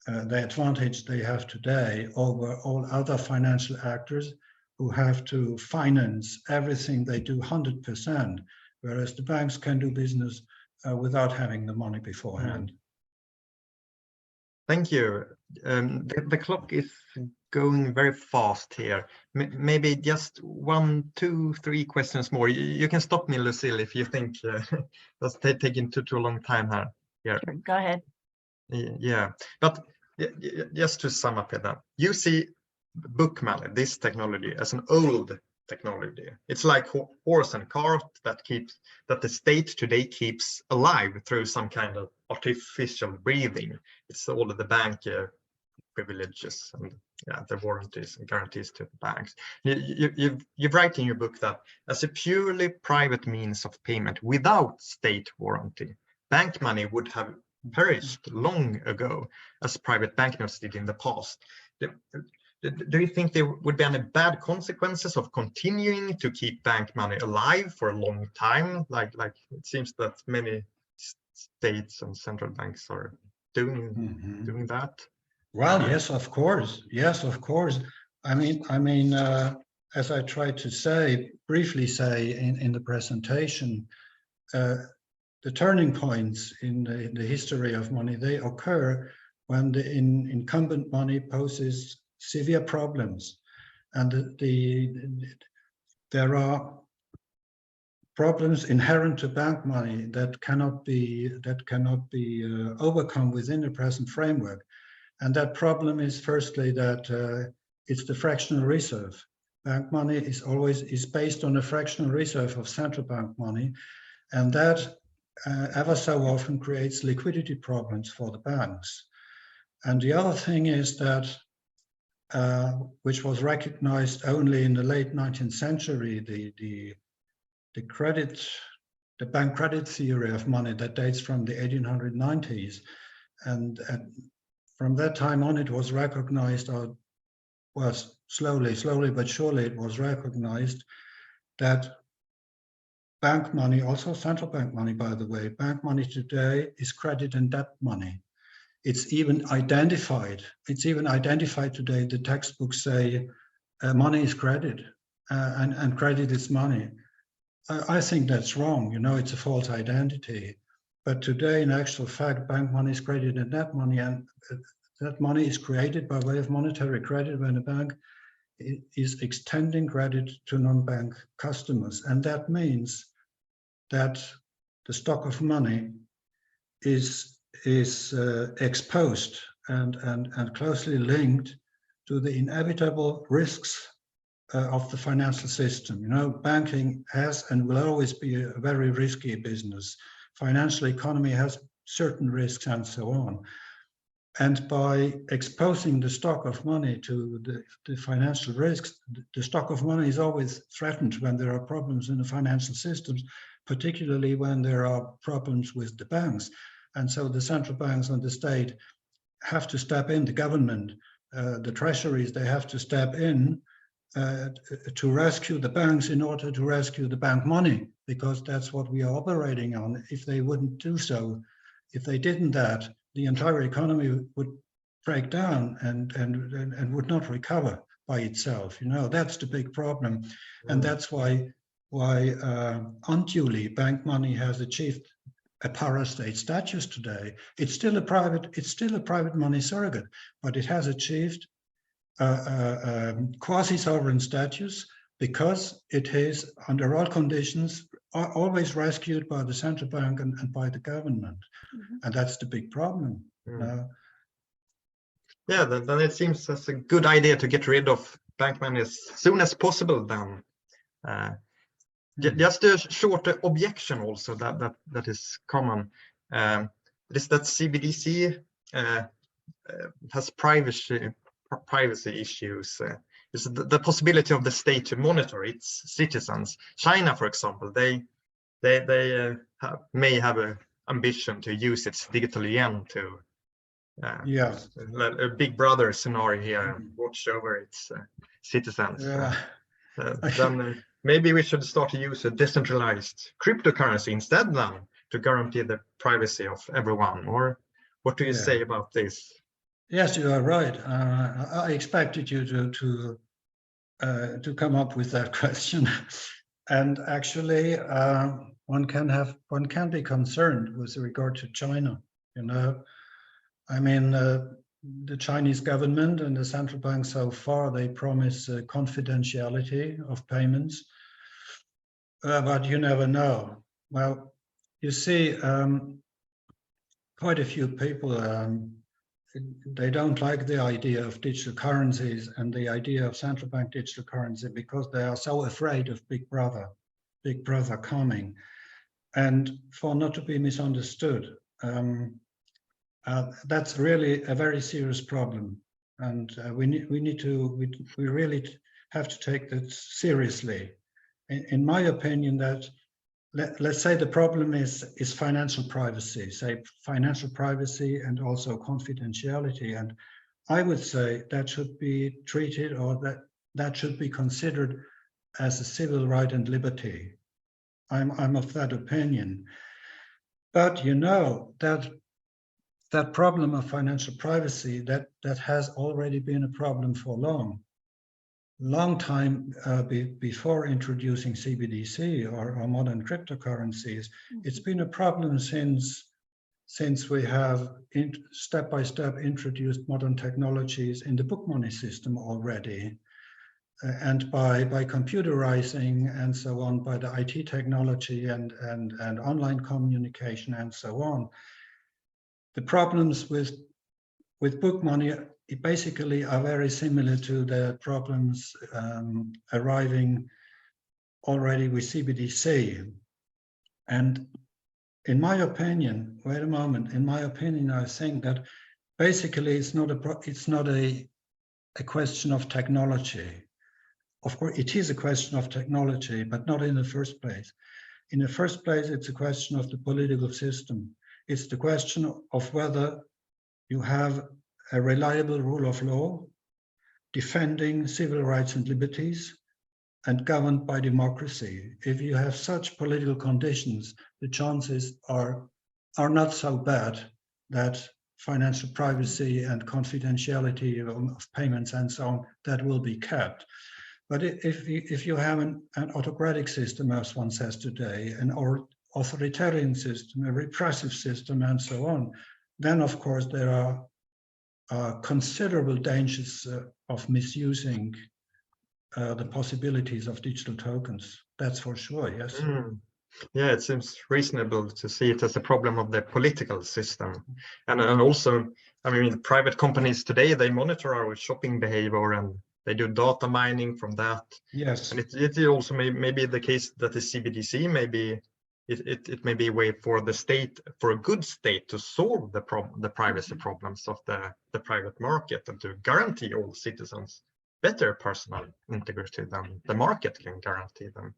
advantage they have today over all other financial actors, who have to finance everything they do 100%, whereas the banks can do business without having the money beforehand. Thank you. The clock is going very fast here. Maybe just 1, 2, 3 questions more. You can stop me, Lucille, if you think that's taking too long time here. Sure, go ahead. Yeah, but just to sum up that, you see book money, this technology, as an old technology. It's like horse and cart that the state today keeps alive through some kind of artificial breathing. It's all of the bank privileges and the warranties and guarantees to the banks. You write in your book that as a purely private means of payment without state warranty, bank money would have perished long ago, as private banknotes did in the past. Do you think there would be any bad consequences of continuing to keep bank money alive for a long time? Like it seems that many states and central banks are doing that. Well, yes, of course. Yes, of course. I mean, as I tried to briefly say in the presentation, the turning points in the history of money, they occur when the incumbent money poses severe problems, and there are problems inherent to bank money that cannot be overcome within the present framework. And that problem is firstly that it's the fractional reserve. Bank money is based on a fractional reserve of central bank money, and that ever so often creates liquidity problems for the banks. And the other thing is that, which was recognized only in the late 19th century, the bank credit theory of money that dates from the 1890s, and from that time on, it was recognized, or was slowly but surely, it was recognized that bank money, also central bank money, by the way, bank money today is credit and debt money. It's even identified today. The textbooks say money is credit and credit is money. I think that's wrong. It's a false identity. But today, in actual fact, bank money is credit and debt money, and that money is created by way of monetary credit when a bank is extending credit to non-bank customers. And that means that the stock of money is exposed and closely linked to the inevitable risks of the financial system. Banking has and will always be a very risky business. Financial economy has certain risks and so on. And by exposing the stock of money to the financial risks, the stock of money is always threatened when there are problems in the financial systems, particularly when there are problems with the banks. And so the central banks and the state have to step in, the government, the treasuries, they have to step in to rescue the banks in order to rescue the bank money, because that's what we are operating on. If they wouldn't do so, if they didn't that, the entire economy would break down and would not recover by itself. That's the big problem. And that's why unduly bank money has achieved a parastate status today. It's still a private money surrogate, but it has achieved quasi-sovereign status because it is, under all conditions, always rescued by the central bank and by the government. And that's the big problem. Yeah, then it seems as a good idea to get rid of bank money as soon as possible then. Just a short objection also that is common. Is that CBDC has privacy issues. Is the possibility of the state to monitor its citizens. China, for example, they may have an ambition to use its digital yuan to a big brother scenario here and watch over its citizens. Then maybe we should start to use a decentralized cryptocurrency instead then to guarantee the privacy of everyone. Or what do you say about this? Yes, you are right. I expected you to to come up with that question. And actually, one can be concerned with regard to China. You know, I mean, the Chinese government and the central bank so far, they promise confidentiality of payments, but you never know. Well, you see, quite a few people, they don't like the idea of digital currencies and the idea of central bank digital currency because they are so afraid of Big Brother coming. And for not to be misunderstood, that's really a very serious problem, and we really have to take that seriously. In my opinion, that let's say the problem is financial privacy, and also confidentiality, and I would say that should be treated, or that should be considered as a civil right and liberty. I'm of that opinion. But you know that problem of financial privacy, that has already been a problem for a long time before introducing CBDC or modern cryptocurrencies. It's been a problem since we have step by step introduced modern technologies in the book money system already, and by computerizing and so on, by the IT technology and online communication and so on. The problems with book money basically are very similar to the problems arriving already with CBDC. And in my opinion, wait a moment, in my opinion, I think that basically it's not a question of technology. Of course, it is a question of technology, but not in the first place. In the first place, it's a question of the political system. It's the question of whether you have a reliable rule of law, defending civil rights and liberties, and governed by democracy. If you have such political conditions, the chances are not so bad that financial privacy and confidentiality of payments and so on, that will be kept. But if you have an autocratic system, as one says today, an authoritarian system, a repressive system, and so on, then of course there are considerable dangers of misusing the possibilities of digital tokens. That's for sure, yes. Yeah, it seems reasonable to see it as a problem of the political system. And also, I mean, private companies today, they monitor our shopping behavior and they do data mining from that. Yes. And it also may be the case that the CBDC it may be a way for the state, for a good state, to solve the privacy problems of the private market and to guarantee all citizens better personal integrity than the market can guarantee them.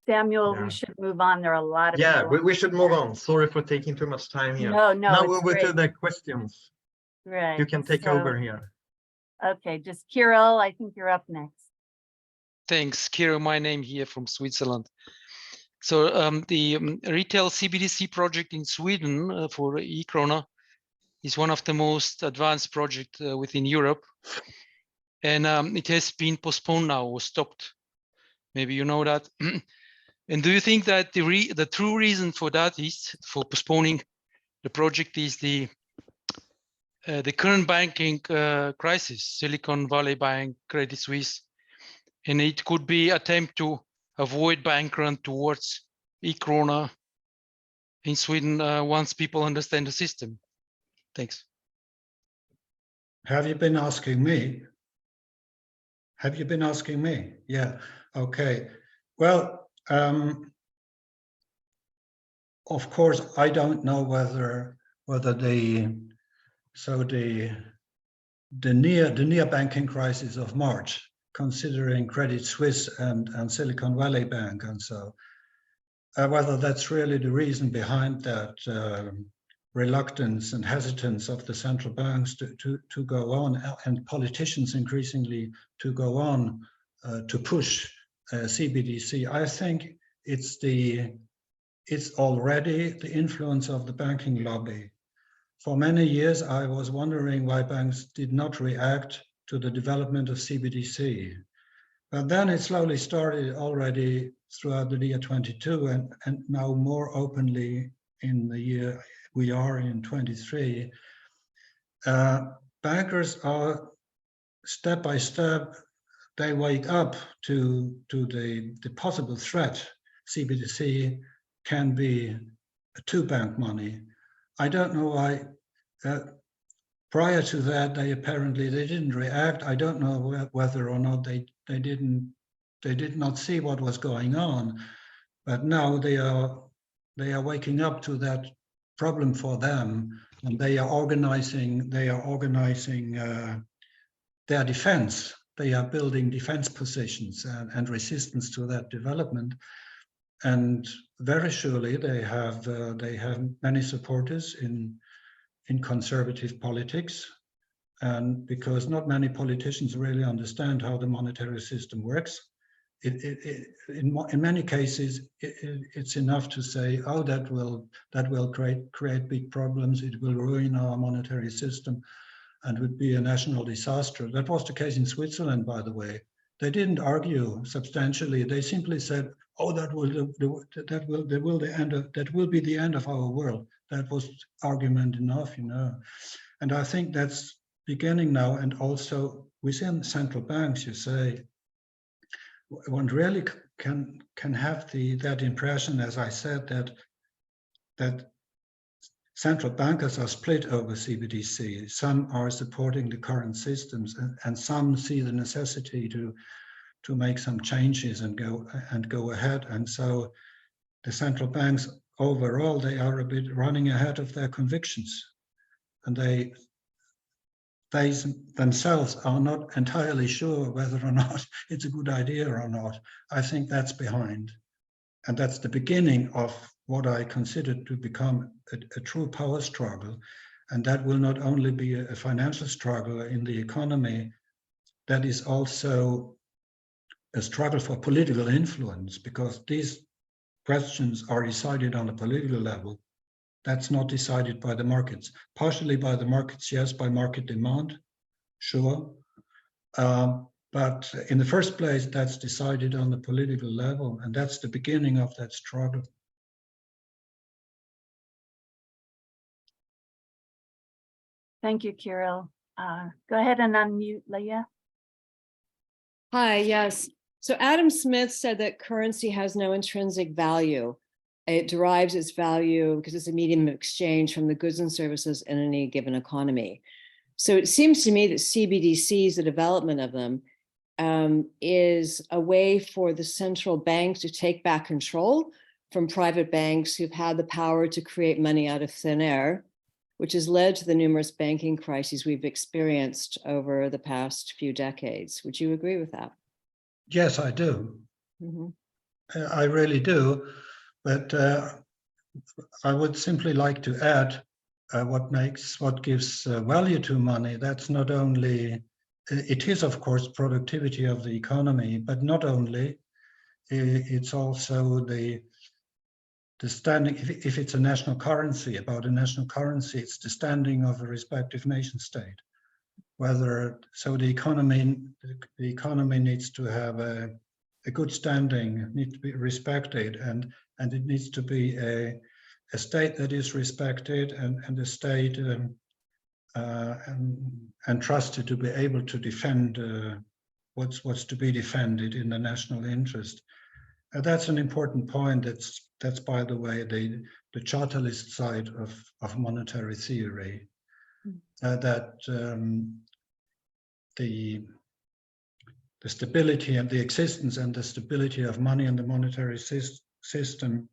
Samuel, Yeah. we should move on. There are a lot of Yeah, people. we should move on. Sorry for taking too much time here. No, now it's over to great. the questions. Right. You can take over here. Okay, just Kirill, I think you're up next. Thanks, Kirill, my name here from Switzerland. So the retail CBDC project in Sweden for e-krona is one of the most advanced projects within Europe. And it has been postponed now or stopped. Maybe you know that. And do you think that the true reason for that is, for postponing the project, is the current banking crisis, Silicon Valley Bank, Credit Suisse, and it could be attempt to avoid bank run towards e-krona in Sweden once people understand the system? Thanks. Have you been asking me? Have you been asking me? Yeah, okay. Well, of course, I don't know whether the near banking crisis of March, considering Credit Suisse and Silicon Valley Bank and so, whether that's really the reason behind that reluctance and hesitance of the central banks to go on, and politicians increasingly to go on to push CBDC. I think it's already the influence of the banking lobby. For many years, I was wondering why banks did not react to the development of CBDC. But then it slowly started already throughout the year 22 and now more openly in the year we are in 23. Bankers are step by step, they wake up to the possible threat CBDC can be to bank money. I don't know why. Prior to that, they didn't react. I don't know whether or not they did not see what was going on, but now they are waking up to that problem for them, and they are organizing their defense. They are building defense positions and resistance to that development. And very surely they have many supporters in conservative politics, and because not many politicians really understand how the monetary system works. In many cases, it's enough to say, oh, that will create big problems. It will ruin our monetary system and would be a national disaster. That was the case in Switzerland, by the way. They didn't argue substantially. They simply said, oh, that will be the end of our world. That was argument enough, you know. And I think that's beginning now. And also within central banks, you say, one really can have that impression, as I said, that central bankers are split over CBDC. Some are supporting the current systems, and some see the necessity to make some changes and go ahead. And so the central banks overall, they are a bit running ahead of their convictions, and they themselves are not entirely sure whether or not it's a good idea or not. I think that's behind. And that's the beginning of what I consider to become a true power struggle. And that will not only be a financial struggle in the economy, that is also a struggle for political influence, because these questions are decided on a political level. That's not decided by the markets. Partially by the markets, yes, by market demand, sure. But in the first place, that's decided on the political level, and that's the beginning of that struggle. Thank you, Kirill. Go ahead and unmute Leah. Hi, yes. So Adam Smith said that currency has no intrinsic value. It derives its value because it's a medium of exchange from the goods and services in any given economy. So it seems to me that CBDCs, the development of them, is a way for the central banks to take back control from private banks who've had the power to create money out of thin air, which has led to the numerous banking crises we've experienced over the past few decades. Would you agree with that? Yes, I do. Mm-hmm. I really do. But I would simply like to add what gives value to money. That's not only, it is of course productivity of the economy, but not only, it's also the standing, if it's a national currency, about a national currency, it's the standing of a respective nation state. So the economy needs to have a good standing, needs to be respected, and it needs to be a state that is respected and a state and trusted to be able to defend what's to be defended in the national interest. That's an important point. That's by the way the chartalist side of monetary theory. That the stability and the existence and the stability of money and the monetary system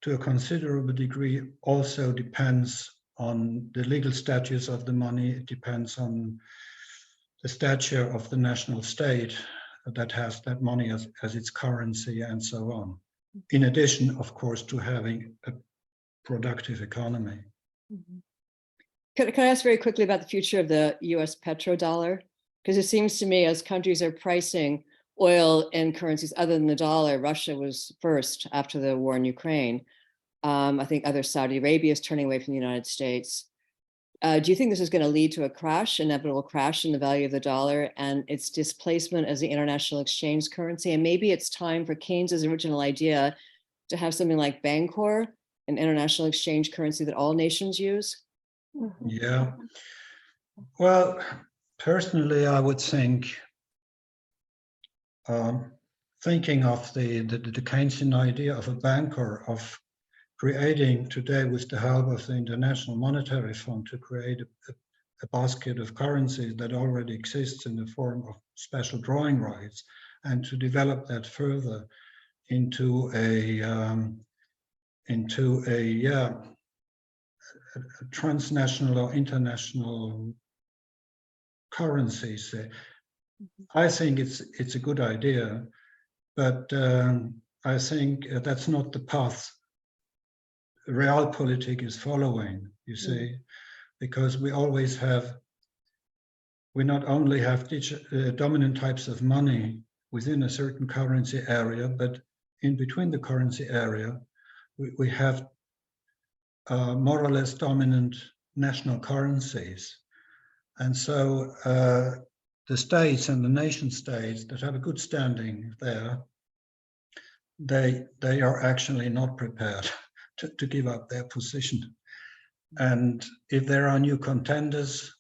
to a considerable degree also depends on the legal status of the money. It depends on the stature of the national state that has that money as its currency and so on. In addition, of course, to having a productive economy. Mm-hmm. Can I ask very quickly about the future of the US petrodollar? Because it seems to me as countries are pricing oil in currencies other than the dollar, Russia was first after the war in Ukraine. I think other Saudi Arabia is turning away from the United States. Do you think this is going to lead to a crash, inevitable crash in the value of the dollar and its displacement as the international exchange currency? And maybe it's time for Keynes's original idea to have something like Bancor, an international exchange currency that all nations use? Yeah. Well, personally, I would think, thinking of the Keynesian idea of a Bancor, of creating today with the help of the International Monetary Fund to create a basket of currencies that already exists in the form of special drawing rights, and to develop that further into a transnational or international currencies. I think it's a good idea, but I think that's not the path realpolitik is following, you see, because we not only have dominant types of money within a certain currency area, but in between the currency area, we have more or less dominant national currencies. And so the states and the nation states that have a good standing there, they are actually not prepared to give up their position. And if there are new contenders,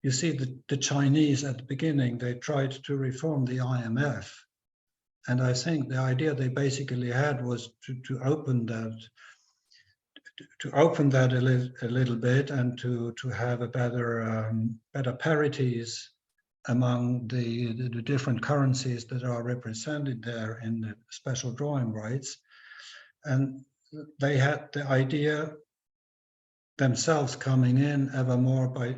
you see the Chinese at the beginning, they tried to reform the IMF. And I think the idea they basically had was to open that a little bit, and to have a better parities among the different currencies that are represented there in the special drawing rights. And they had the idea themselves coming in ever more by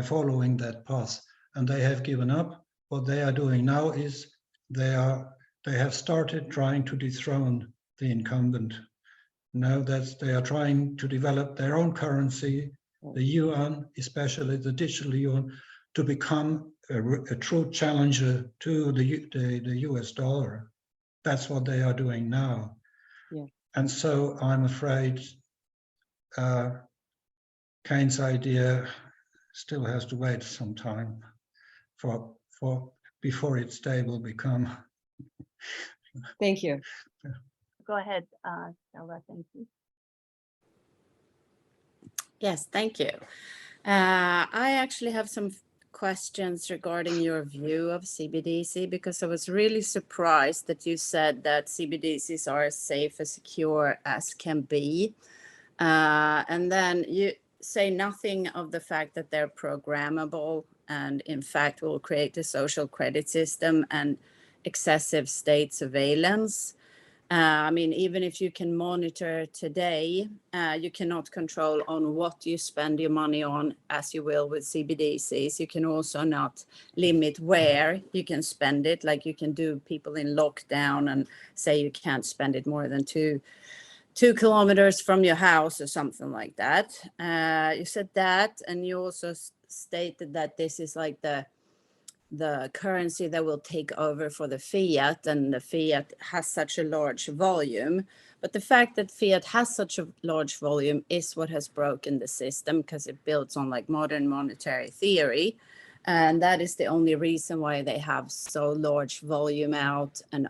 following that path, and they have given up. What they are doing now is they have started trying to dethrone the incumbent. Now that they are trying to develop their own currency, the yuan, especially the digital yuan, to become a true challenger to the US dollar. That's what they are doing now. Yeah. And so I'm afraid Keynes' idea still has to wait some time before its day will become. Thank you. Go ahead, Stella, thank you. Yes, thank you. I actually have some questions regarding your view of CBDC, because I was really surprised that you said that CBDCs are as safe and secure as can be. And then you say nothing of the fact that they're programmable and in fact will create a social credit system and excessive state surveillance. I mean, even if you can monitor today, you cannot control on what you spend your money on as you will with CBDCs. You can also not limit where you can spend it, like you can do people in lockdown and say you can't spend it more than two kilometers from your house or something like that. You said that, and you also stated that this is like the currency that will take over for the fiat, and the fiat has such a large volume. But the fact that fiat has such a large volume is what has broken the system, because it builds on like modern monetary theory. And that is the only reason why they have so large volume out, and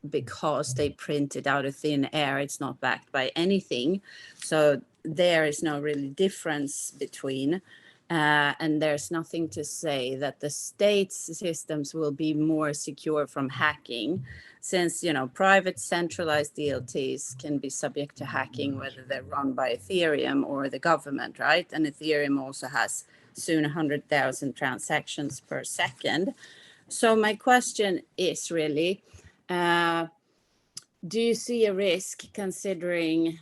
because they print it out of thin air, it's not backed by anything. So there is no really difference between. And there's nothing to say that the state's systems will be more secure from hacking, since, you know, private centralized DLTs can be subject to hacking, whether they're run by Ethereum or the government, right? And Ethereum also has soon 100,000 transactions per second. So my question is really, do you see a risk, considering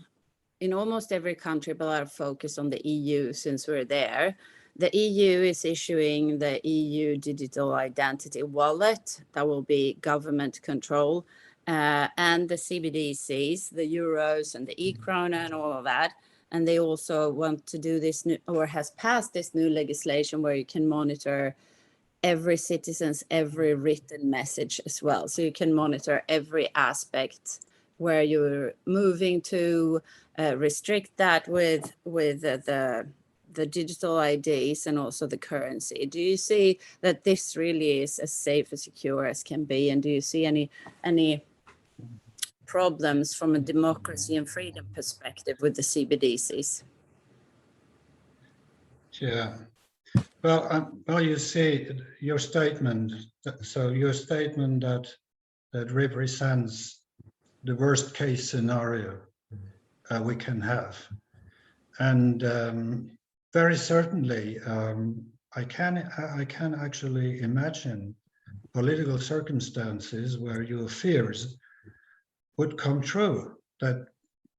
in almost every country, but our focus on the EU since we're there, the EU is issuing the EU digital identity wallet that will be government control, and the CBDCs, the euros and the e-krona and all of that. And they also want to do this new, or has passed this new legislation where you can monitor every citizen's every written message as well. So you can monitor every aspect where you're moving to, restrict that with the the digital IDs and also the currency. Do you see that this really is as safe and secure as can be? And do you see any problems from a democracy and freedom perspective with the CBDCs? Yeah. Well, you see your statement. So your statement that represents the worst case scenario we can have, and very certainly I can actually imagine political circumstances where your fears would come true. That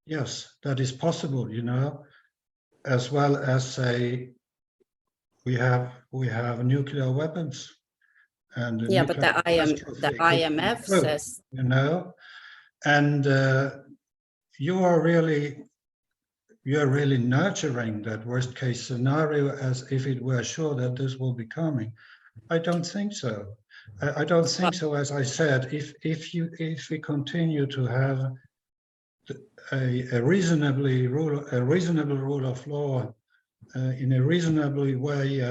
yes, that is possible. You know, as well as say we have nuclear weapons. And yeah, but the IMF says, you know, and you are really nurturing that worst case scenario as if it were sure that this will be coming. I don't think so. I don't think so. As I said, if we continue to have a reasonable rule of law in a reasonable way,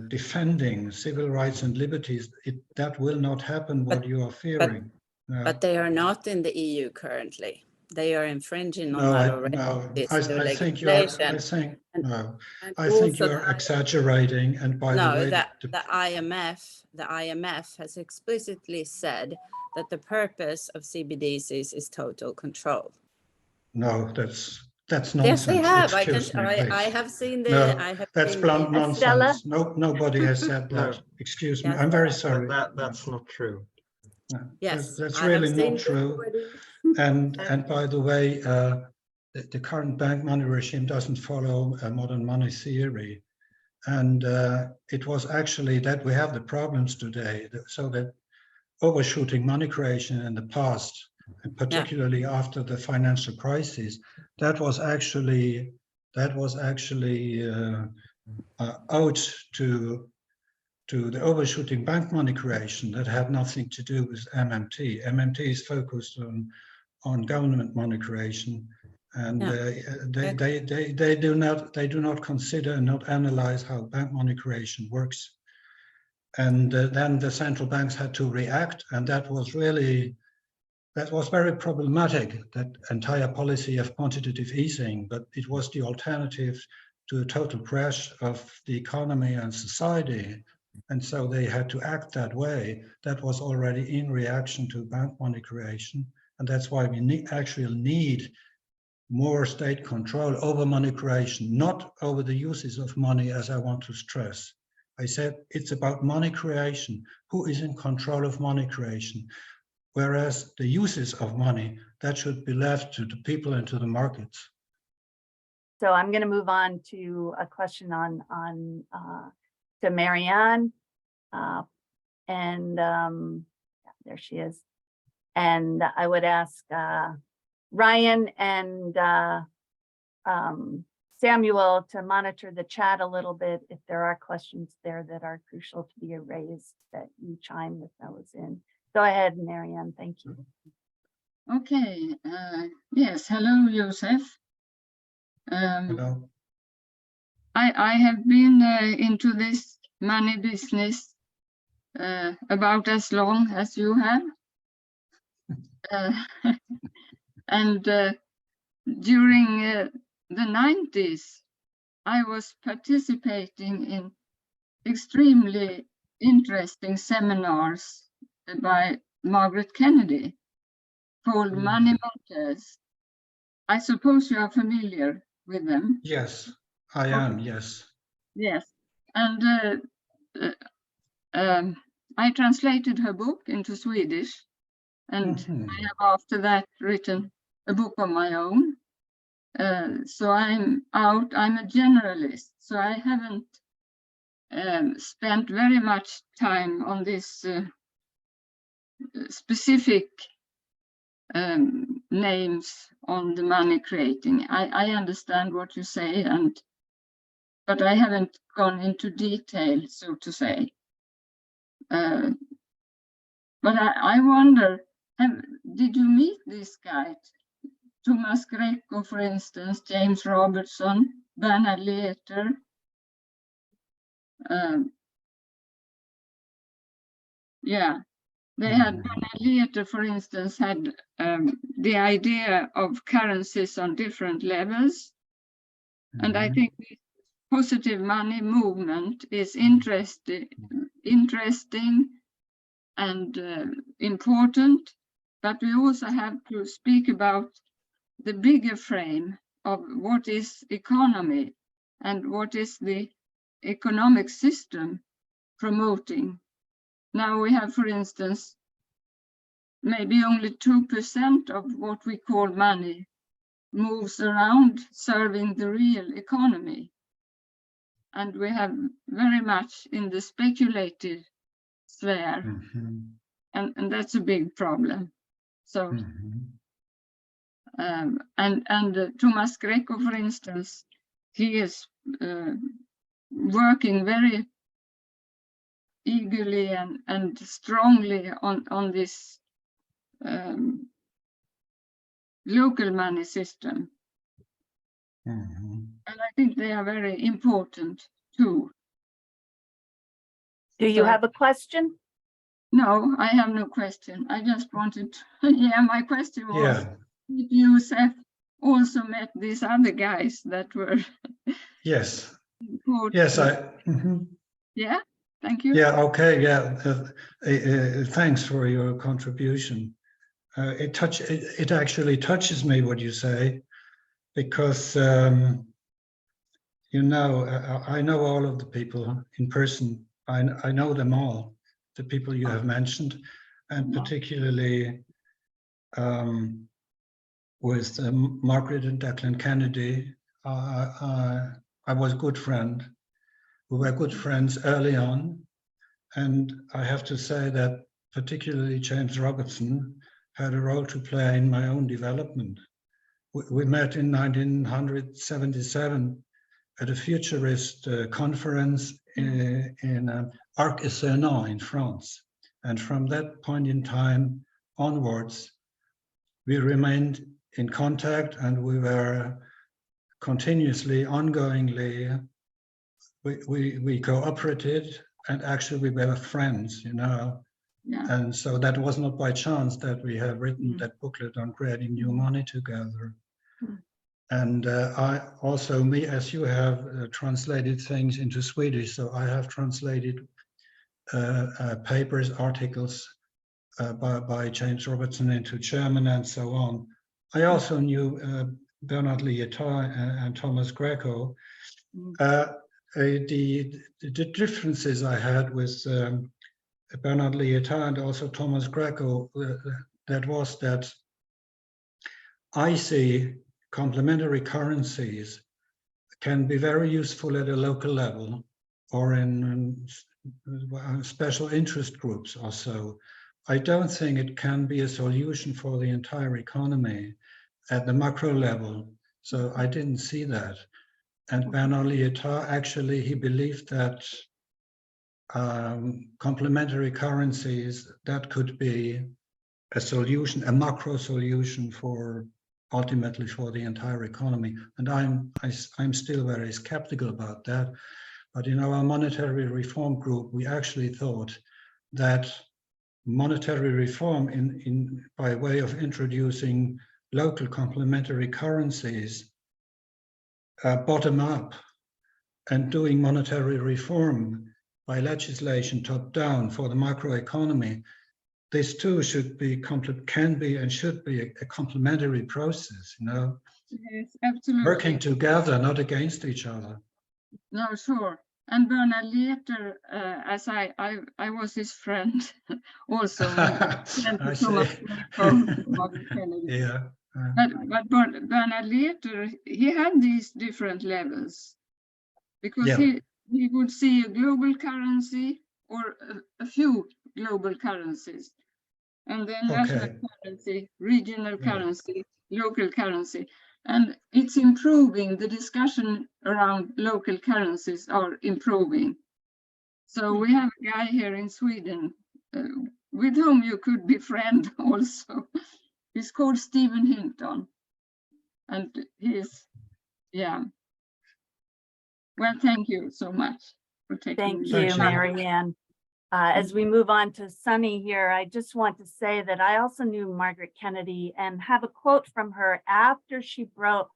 defending civil rights and liberties, that will not happen. What you are fearing. But they are not in the EU currently. They are infringing on I think you are exaggerating. And by the way, the IMF has explicitly said that the purpose of CBDCs is total control. No, that's nonsense. Yes, they have. I have seen the. No, that's blunt nonsense. No, nobody has said that. No. Excuse me. I'm very sorry. That's not true. No, yes, that's really not true. And by the way, the current bank money regime doesn't follow a modern money theory, and it was actually that we have the problems today. So that overshooting money creation in the past, and particularly after the financial crisis, that was actually owed to the overshooting bank money creation that had nothing to do with MMT. MMT is focused on government money creation, and they do not consider and not analyze how bank money creation works. And then the central banks had to react, and that was very problematic, that entire policy of quantitative easing, but it was the alternative to a total crash of the economy and society. And so they had to act that way. That was already in reaction to bank money creation. And that's why we actually need more state control over money creation, not over the uses of money, as I want to stress. I said it's about money creation. Who is in control of money creation? Whereas the uses of money, that should be left to the people and to the markets. So I'm going to move on to a question to Marianne. There she is. And I would ask Ryan and Samuel to monitor the chat a little bit if there are questions there that are crucial to be raised, that you chime with those in. Go ahead, Marianne. Thank you. Okay. Yes. Hello, Joseph. Hello. I have been into this money business about as long as you have. And during the 90s, I was participating in extremely interesting seminars by Margaret Kennedy called Money Matters. I suppose you are familiar with them. Yes, I am, yes. Yes, and I translated her book into Swedish, and I have after that written a book of my own. So I'm a generalist, so I haven't spent very much time on this specific names on the money creating. I understand what you say, but I haven't gone into detail, so to say. But I wonder, did you meet this guy? Thomas Greco, for instance, James Robertson, Bernhard Leeter. Yeah, they had Bernhard Leeter, for instance, had the idea of currencies on different levels. And I think the positive money movement is interesting and important, but we also have to speak about the bigger frame of what is economy and what is the economic system promoting. Now we have, for instance, maybe only 2% of what we call money moves around serving the real economy. And we have very much in the speculative sphere, and that's a big problem. So, and Thomas Greco, for instance, he is working very eagerly and strongly on this local money system. And I think they are very important too. Do you have a question? No, I have no question. I just wanted to, yeah, my question was, did you, Seth, also met these other guys that were Yes. important? Yes, Yeah, thank you. Yeah, okay, yeah. Thanks for your contribution. It actually touches me what you say, because you know, I know all of the people in person. I know them all, the people you have mentioned, and particularly with Margaret and Declan Kennedy. I was a good friend. We were good friends early on, and I have to say that particularly James Robertson had a role to play in my own development. We met in 1977 at a futurist conference in Arc-et-Senans in France. And from that point in time onwards, we remained in contact, and we were continuously, ongoingly, we cooperated, and actually we were friends, you know. Yeah. And so that was not by chance that we have written that booklet on creating new money together. And I also, me as you have translated things into Swedish, so I have translated papers, articles by James Robertson into German and so on. I also knew Bernhard Lietaer and Thomas Greco. The differences I had with Bernhard Lietaer and also Thomas Greco, that was that I see complementary currencies can be very useful at a local level or in special interest groups or so. I don't think it can be a solution for the entire economy at the macro level. So I didn't see that. And Bernhard Lietaer, actually, he believed that complementary currencies, that could be a solution, a macro solution for ultimately for the entire economy. And I'm still very skeptical about that. But in our monetary reform group, we actually thought that monetary reform by way of introducing local complementary currencies bottom up, and doing monetary reform by legislation top down for the macroeconomy, this too should be, can be and should be a complementary process, you know. Yes, absolutely. Working together, not against each other. No, sure. And Bernhard Leeter, as I was his friend also. I see. Yeah. But Bernhard Leeter, he had these different levels, because he would see a global currency or a few global currencies, and then national currency, regional currency, local currency. And it's improving. The discussion around local currencies are improving. So we have a guy here in Sweden with whom you could be friend also. He's called Stephen Hinton. And he's, yeah. Well, thank you so much for taking Thank the you, Thanks, time. Mary Ann. As we move on to Sunny here, I just want to say that I also knew Margaret Kennedy and have a quote from her after she wrote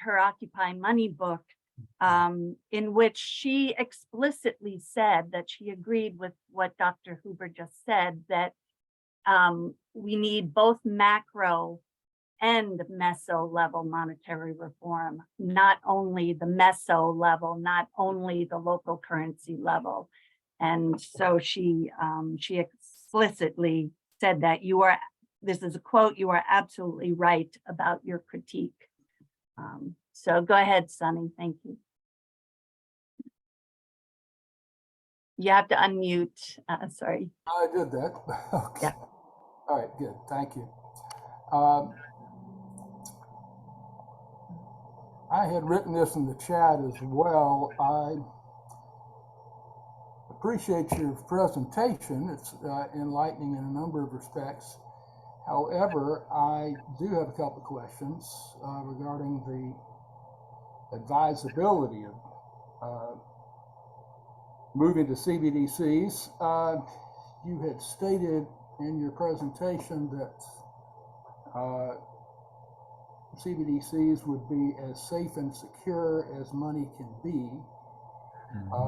her Occupy Money book, in which she explicitly said that she agreed with what Dr. Huber just said, that we need both macro and meso level monetary reform, not only the meso level, not only the local currency level. And so she explicitly said that this is a quote, you are absolutely right about your critique. So go ahead, Sunny, thank you. You have to unmute, sorry. I did that. Okay. Yeah. All right, good. Thank you. I had written this in the chat as well. I appreciate your presentation. It's enlightening in a number of respects. However, I do have a couple of questions regarding the advisability of moving to CBDCs. You had stated in your presentation that CBDCs would be as safe and secure as money can be,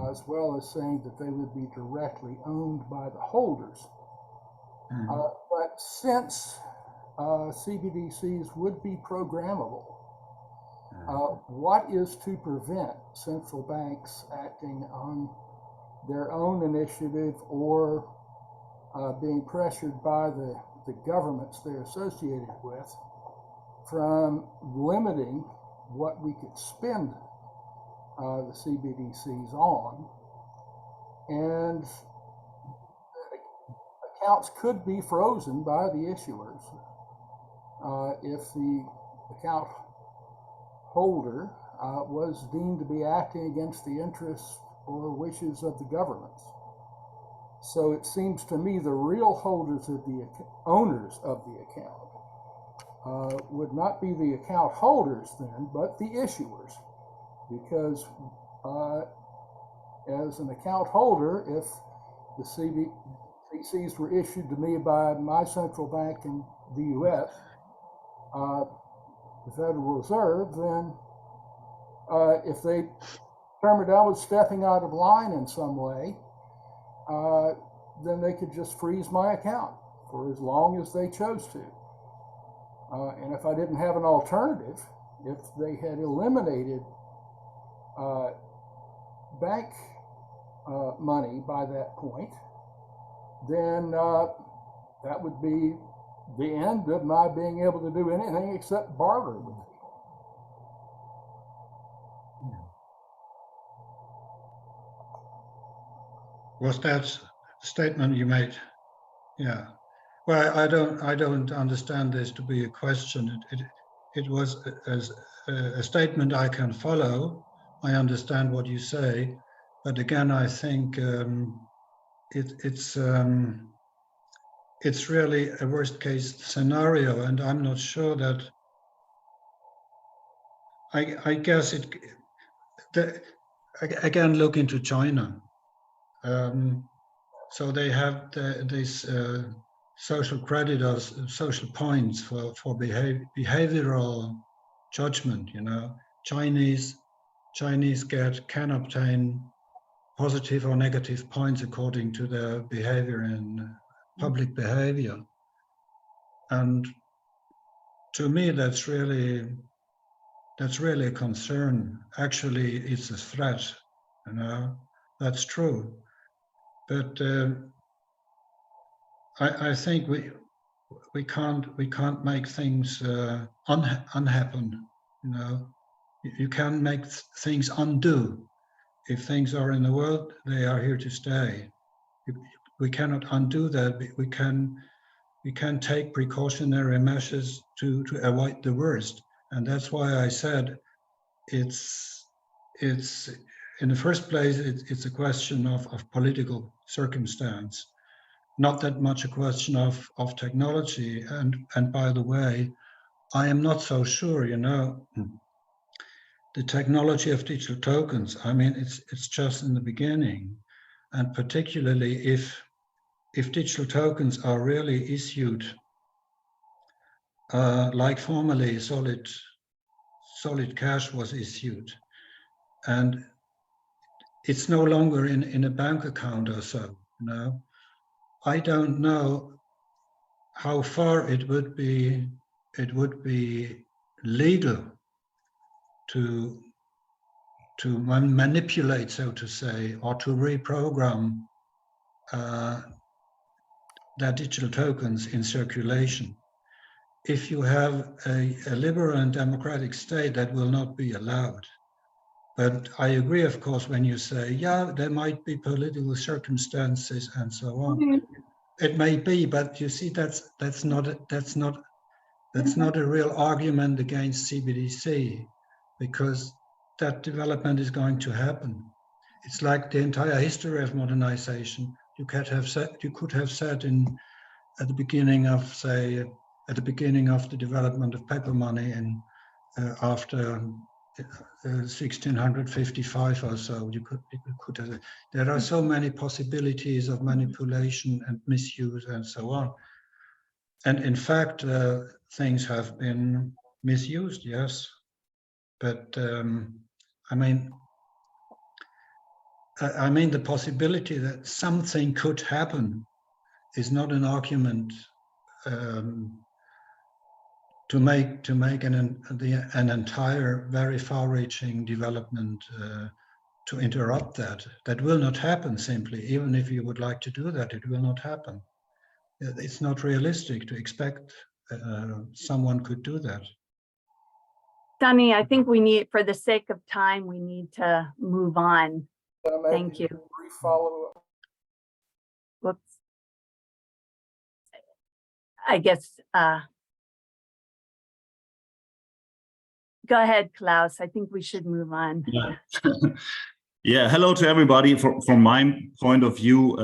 as well as saying that they would be directly owned by the holders. But since CBDCs would be programmable, what is to prevent central banks acting on their own initiative or being pressured by the governments they're associated with from limiting what we could spend the CBDCs on? And accounts could be frozen by the issuers if the account holder was deemed to be acting against the interests or wishes of the governments. So it seems to me the real holders of the owners of the account would not be the account holders then, but the issuers, because as an account holder, if the CBDCs were issued to me by my central bank in the U.S., the Federal Reserve, then if they determined I was stepping out of line in some way, then they could just freeze my account for as long as they chose to. And if I didn't have an alternative, if they had eliminated bank money by that point, then that would be the end of my being able to do anything except barter with people. Was that the statement you made? Yeah. Well, I don't understand this to be a question. It was a statement I can follow. I understand what you say, but again, I think it's really a worst case scenario, and I'm not sure that. I guess again, look into China. So they have this social credit or social points for behavioral judgment. You know, Chinese can obtain positive or negative points according to their behavior in public behavior, and to me that's really a concern. Actually, it's a threat. You know, that's true. But I think we can't make things unhappen. You know, you can make things undo. If things are in the world, they are here to stay. We cannot undo that. We can take precautionary measures to avoid the worst, and that's why I said it's in the first place, it's a question of political circumstance, not that much a question of technology. And by the way, I am not so sure, you know, the technology of digital tokens, I mean, it's just in the beginning, and particularly if digital tokens are really issued like formerly solid cash was issued, and it's no longer in a bank account or so, you know. I don't know how far it would be legal to manipulate, so to say, or to reprogram their digital tokens in circulation. If you have a liberal and democratic state, that will not be allowed. But I agree, of course, when you say, yeah, there might be political circumstances and so on. It may be, but you see, that's not a real argument against CBDC, because that development is going to happen. It's like the entire history of modernization. You could have said at the beginning of the development of paper money and after 1655 or so, you could have, there are so many possibilities of manipulation and misuse and so on. And in fact, things have been misused, yes. But I mean, the possibility that something could happen is not an argument to make an entire very far-reaching development to interrupt that. That will not happen simply. Even if you would like to do that, it will not happen. It's not realistic to expect someone could do that. Sunny, I think we need, for the sake of time, we need to move on. Thank you. Brief follow-up. Whoops. I guess, go ahead, Klaus. I think we should move on. Yeah. Yeah, hello to everybody. From my point of view,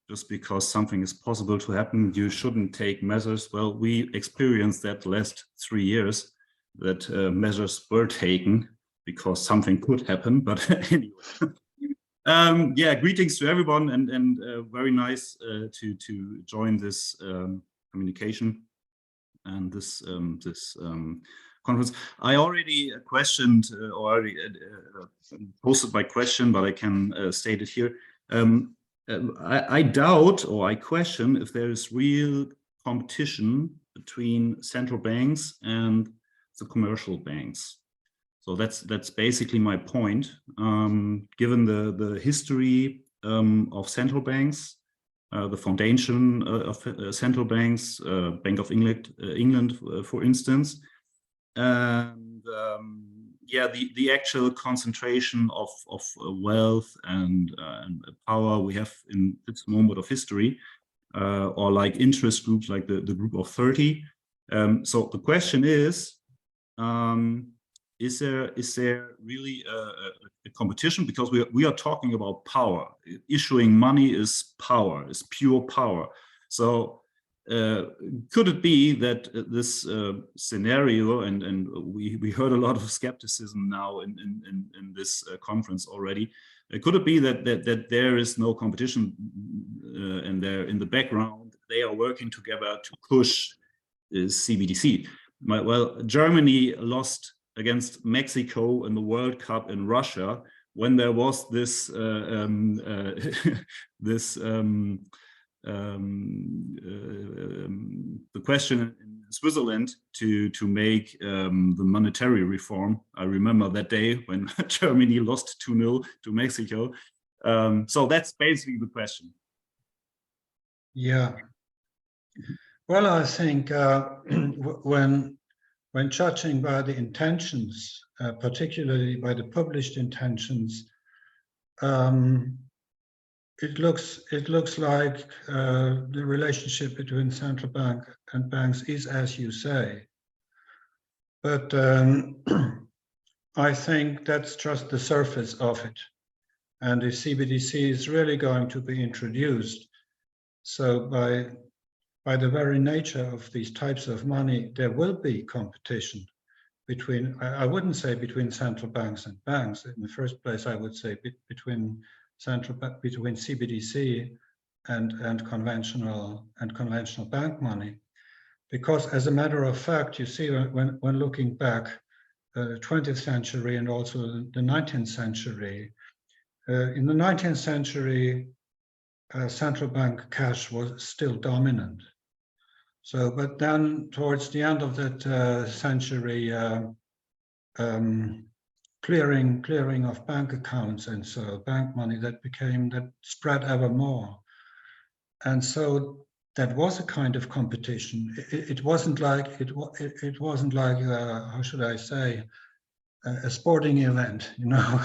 just because something is possible to happen, you shouldn't take measures. Well, we experienced that the last 3 years, that measures were taken because something could happen. But anyway, yeah, greetings to everyone, and very nice to join this communication and this conference. I already questioned, posted my question, but I can state it here. I doubt, or I question, if there is real competition between central banks and the commercial banks. So that's basically my point. Given the history of central banks, the foundation of central banks, Bank of England, for instance, and yeah, the actual concentration of wealth and power we have in this moment of history, or like interest groups like the group of 30. So the question is there really a competition? Because we are talking about power. Issuing money is power, is pure power. So could it be that this scenario, and we heard a lot of skepticism now in this conference already, could it be that there is no competition, and they're in the background, they are working together to push CBDC? Well, Germany lost against Mexico in the World Cup in Russia when there was this the question in Switzerland to make the monetary reform. I remember that day when Germany lost 2-0 to Mexico. So that's basically the question. Yeah. Well, I think when judging by the intentions, particularly by the published intentions, it looks like the relationship between central bank and banks is as you say, but I think that's just the surface of it. And if CBDC is really going to be introduced, so by the very nature of these types of money, there will be competition. between, I wouldn't say between central banks and banks. In the first place, I would say between CBDC and conventional bank money. Because as a matter of fact, you see, when looking back, the 20th century and also the 19th century, in the 19th century, central bank cash was still dominant. So, but then towards the end of that century, clearing of bank accounts and so bank money that spread ever more. And so that was a kind of competition. It wasn't like how should I say, a sporting event, you know.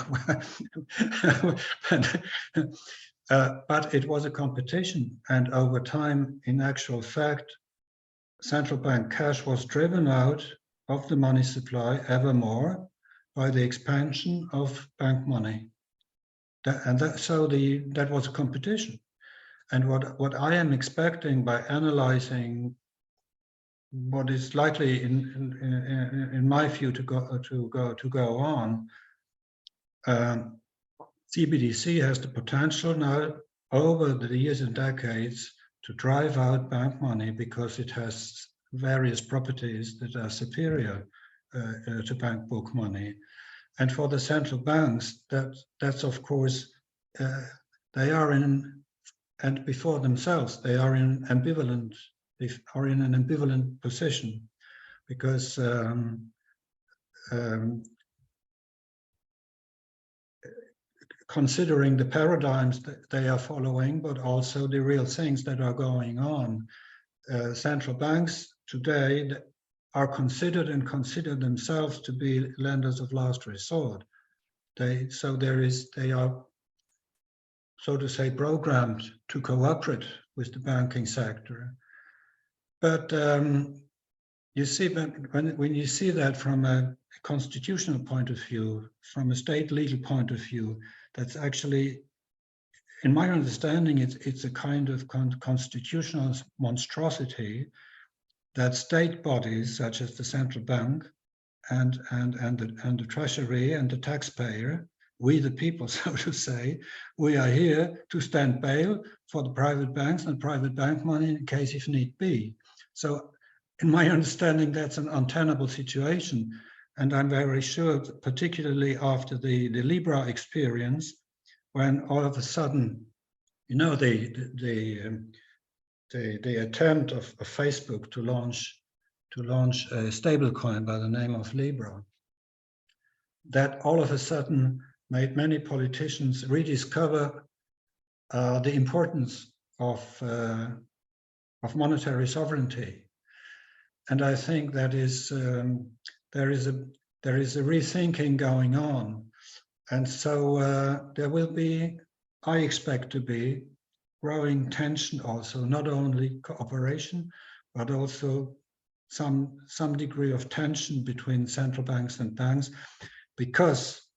But it was a competition, and over time, in actual fact, central bank cash was driven out of the money supply ever more by the expansion of bank money. That was a competition. And what I am expecting by analyzing what is likely, in my view, to go on, CBDC has the potential now over the years and decades to drive out bank money because it has various properties that are superior to bank book money. And for the central banks, that's of course, they are in, and before themselves, they are in an ambivalent position, because considering the paradigms that they are following, but also the real things that are going on, central banks today are considered and consider themselves to be lenders of last resort. They are, so to say, programmed to cooperate with the banking sector. But you see, when you see that from a constitutional point of view, from a state legal point of view, that's actually, in my understanding, it's a kind of constitutional monstrosity that state bodies such as the central bank and the treasury and the taxpayer, we the people, so to say, we are here to stand bail for the private banks and private bank money in case if need be. So in my understanding, that's an untenable situation. And I'm very sure, particularly after the Libra experience, when all of a sudden, you know, the attempt of Facebook to launch a stablecoin by the name of Libra, that all of a sudden made many politicians rediscover the importance of monetary sovereignty. And I think that is there is a rethinking going on, and so there will be, I expect to be, growing tension also, not only cooperation, but also some degree of tension between central banks and banks, because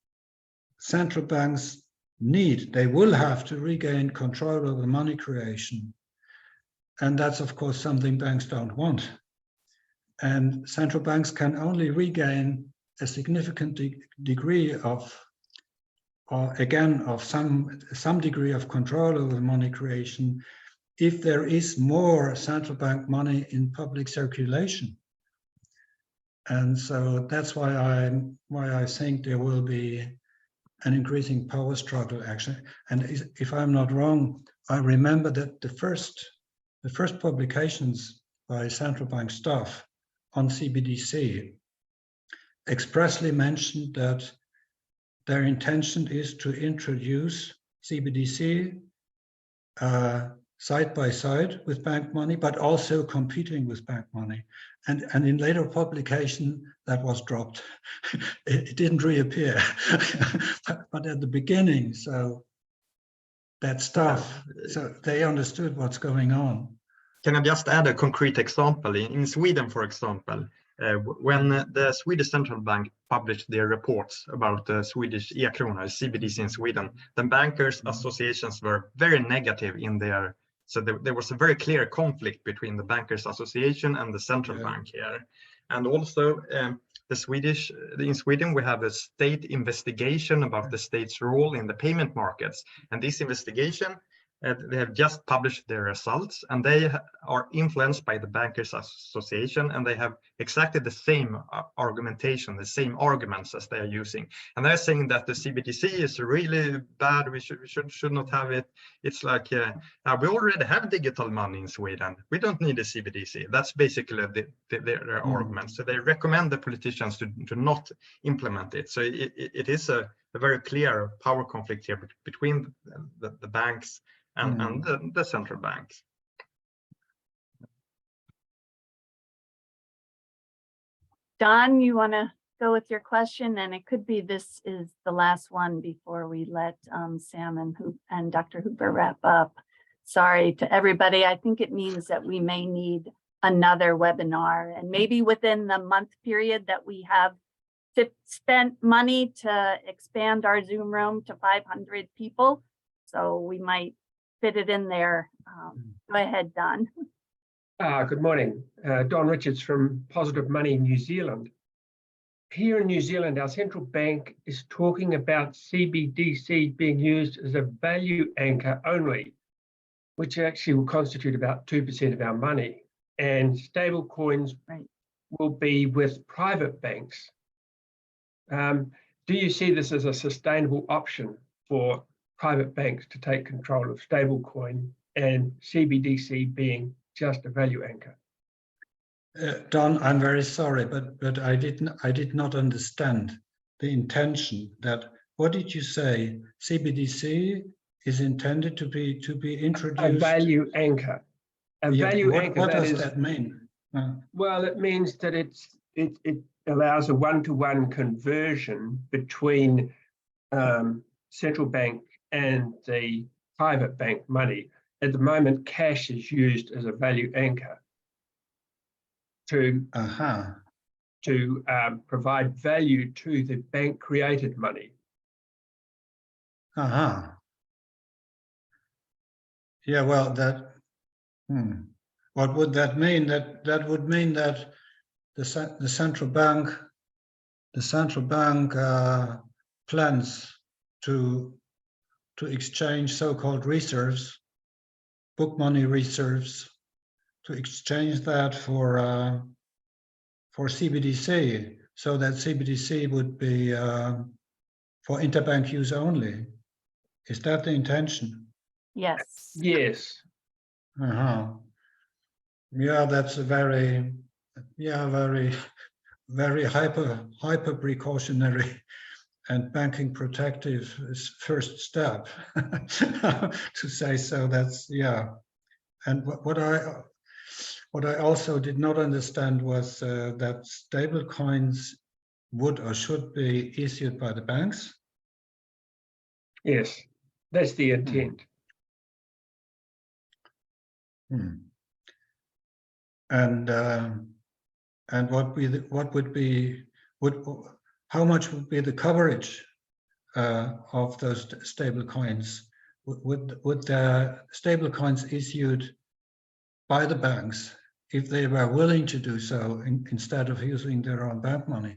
central banks they will have to regain control over money creation. And that's, of course, something banks don't want. And central banks can only regain a significant degree of some degree of control over money creation if there is more central bank money in public circulation. And so that's why I think there will be an increasing power struggle, actually. And if I'm not wrong, I remember that the first publications by central bank staff on CBDC expressly mentioned that their intention is to introduce CBDC side by side with bank money, but also competing with bank money. And in later publication, that was dropped. It didn't reappear, but at the beginning, so that stuff, so they understood what's going on. Can I just add a concrete example? In Sweden, for example, when the Swedish central bank published their reports about the Swedish e-krona, CBDC in Sweden, the bankers' associations were very negative in their. So there was a very clear conflict between the bankers' association and the central bank here. And also, in Sweden, we have a state investigation about the state's role in the payment markets. And this investigation, they have just published their results, and they are influenced by the Bankers Association, and they have exactly the same argumentation, the same arguments as they are using. And they're saying that the CBDC is really bad. We should not have it. It's like we already have digital money in Sweden. We don't need a CBDC. That's basically their argument. So they recommend the politicians to not implement it. So it is a very clear power conflict here between the banks and the central banks. Don, you want to go with your question? And it could be this is the last one before we let Sam and Dr. Hooper wrap up. Sorry to everybody. I think it means that we may need another webinar, and maybe within the month period that we have spent money to expand our Zoom room to 500 people. So we might fit it in there. Go ahead, Don. Good morning. Don Richards from Positive Money New Zealand. Here in New Zealand, our central bank is talking about CBDC being used as a value anchor only, which actually will constitute about 2% of our money. And stable coins will be with private banks. Do you see this as a sustainable option for private banks to take control of stablecoin and CBDC being just a value anchor? Don, I'm very sorry, but I did not understand the intention. That what did you say? CBDC is intended to be introduced. A value anchor. Value anchor. What does that mean? Well, it means that it allows a one-to-one conversion between central bank and the private bank money. At the moment, cash is used as a value anchor to provide value to the bank-created money. Yeah, well, that. What would that mean? That would mean that the central bank plans to exchange so-called reserves, book money reserves, to exchange that for CBDC, so that CBDC would be for interbank use only. Is that the intention? Yes. Yes. Yeah, that's a very hyper precautionary and banking protective first step to say so. That's and what I also did not understand was that stable coins would or should be issued by the banks. Yes, that's the intent. And how much would be the coverage of those stable coins? Would the stable coins issued by the banks, if they were willing to do so instead of using their own bank money,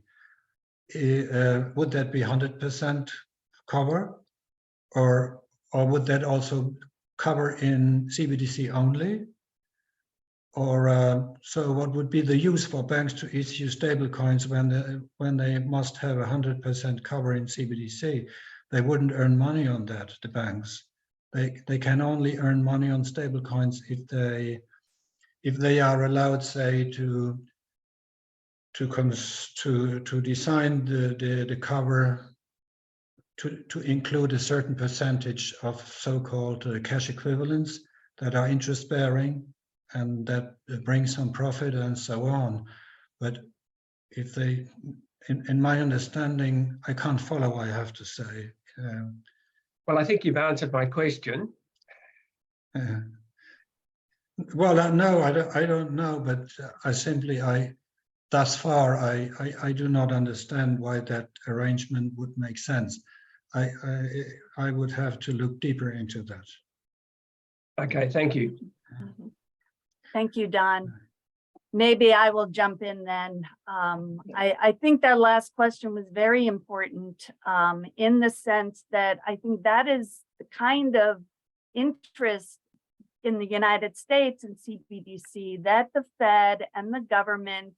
would that be 100% cover, or would that also cover in CBDC only? Or so what would be the use for banks to issue stable coins when they must have 100% cover in CBDC? They wouldn't earn money on that, the banks. They can only earn money on stable coins if they are allowed, say, to design the cover to include a certain percentage of so-called cash equivalents that are interest bearing and that bring some profit and so on. But if they, in my understanding, I can't follow, I have to say. Well, I think you've answered my question. Well, no, I don't know, but thus far, I do not understand why that arrangement would make sense. I would have to look deeper into that. Okay, thank you. Thank you, Don. maybe I will jump in then. I think that last question was very important in the sense that I think that is the kind of interest in the United States and CBDC that the Fed and the government,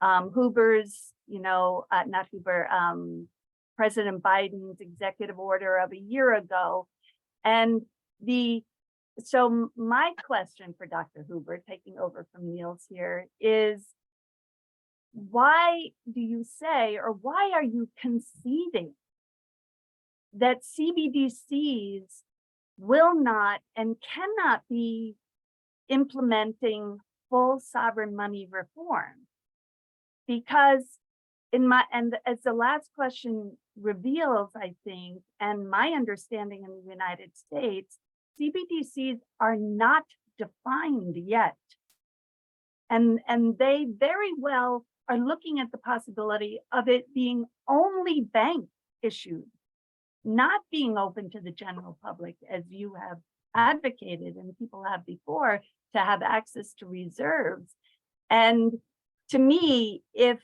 Hoover's, not Hoover, President Biden's executive order of a year ago. And so my question for Dr. Hoover, taking over from Niels here, is why do you say, or why are you conceding that CBDCs will not and cannot be implementing full sovereign money reform? Because as the last question reveals, I think, and my understanding in the United States, CBDCs are not defined yet. And they very well are looking at the possibility of it being only bank issued, not being open to the general public, as you have advocated and people have before, to have access to reserves. And to me, if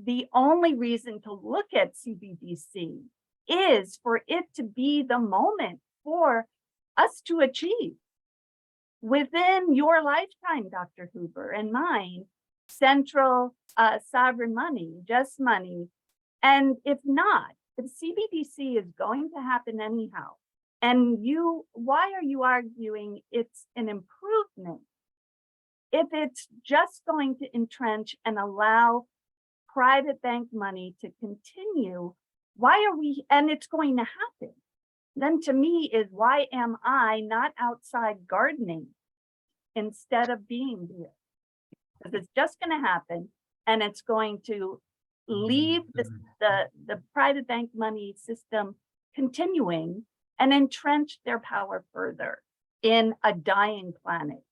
the only reason to look at CBDC is for it to be the moment for us to achieve within your lifetime, Dr. Hoover, and mine, central sovereign money, just money. And if not, if CBDC is going to happen anyhow, and why are you arguing it's an improvement if it's just going to entrench and allow private bank money to continue? Why are we, and it's going to happen, then to me is, why am I not outside gardening instead of being here? Because it's just going to happen, and it's going to leave the private bank money system continuing and entrench their power further in a dying planet.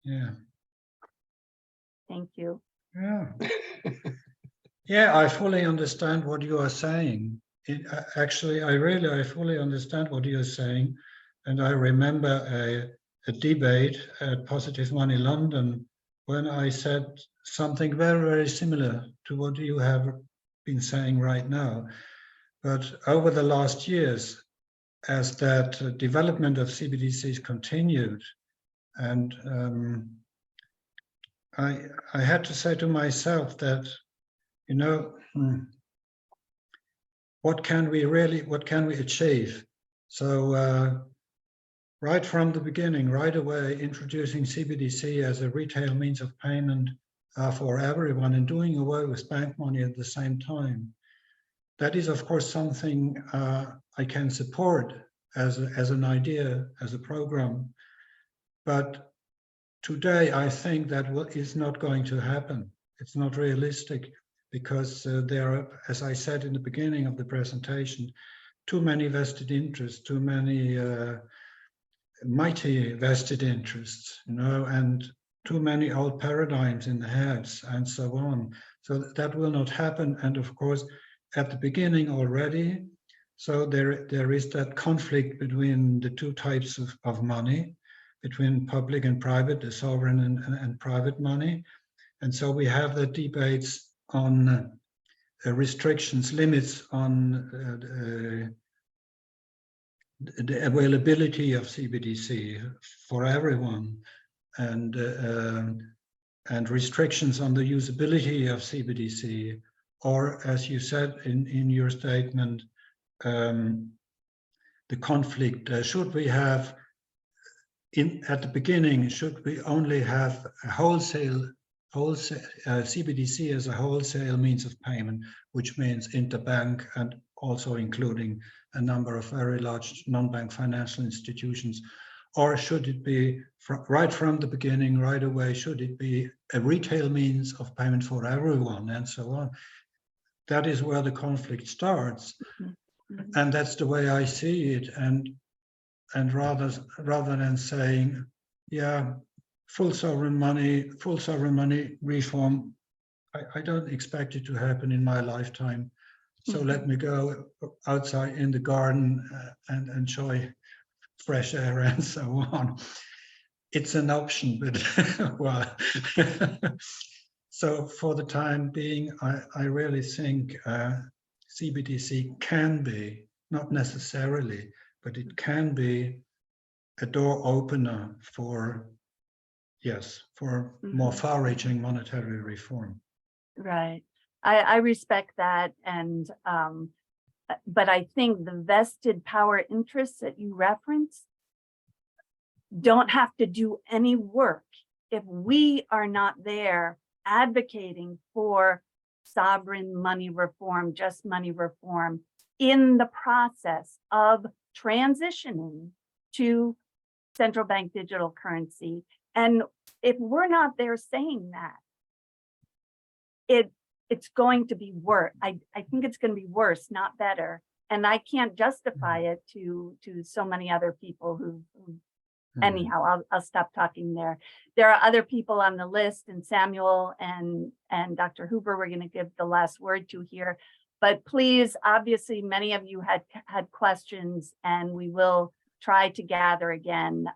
Yeah. Thank you. Yeah. Yeah, I fully understand what you are saying. Actually, I fully understand what you're saying. And I remember a debate at Positive Money London when I said something very, very similar to what you have been saying right now. But over the last years, as that development of CBDCs continued, and I had to say to myself that, what can we achieve? So right from the beginning, right away, introducing CBDC as a retail means of payment for everyone and doing away with bank money at the same time. That is, of course, something I can support as an idea, as a program. But today, I think that is not going to happen. It's not realistic, because there are, as I said in the beginning of the presentation, too many vested interests, too many mighty vested interests, and too many old paradigms in the heads and so on. So that will not happen. And of course, at the beginning already, so there is that conflict between the two types of money, between public and private, the sovereign and private money. And so we have the debates on restrictions, limits on the availability of CBDC for everyone, and restrictions on the usability of CBDC, or, as you said in your statement, the conflict. Should we have, at the beginning, should we only have a wholesale CBDC as a wholesale means of payment, which means interbank and also including a number of very large non-bank financial institutions? Or should it be, right from the beginning, right away, should it be a retail means of payment for everyone, and so on? That is where the conflict starts. Mm-hmm. And that's the way I see it. And rather than saying, yeah, full sovereign money reform, I don't expect it to happen in my lifetime. So let me go outside in the garden and enjoy fresh air and so on. it's an option, but well, so for the time being, I really think CBDC can be, not necessarily, but it can be a door opener for, yes, for more far-reaching monetary reform. Right. I respect that. And but I think the vested power interests that you reference don't have to do any work if we are not there advocating for sovereign money reform, just money reform in the process of transitioning to central bank digital currency. And if we're not there saying that, it's going to be worse. I think it's going to be worse, not better. And I can't justify it to so many other people who anyhow, I'll stop talking there. There are other people on the list, and Samuel and Dr. Huber, we're going to give the last word to here. But please, obviously, many of you had questions, and we will try to gather again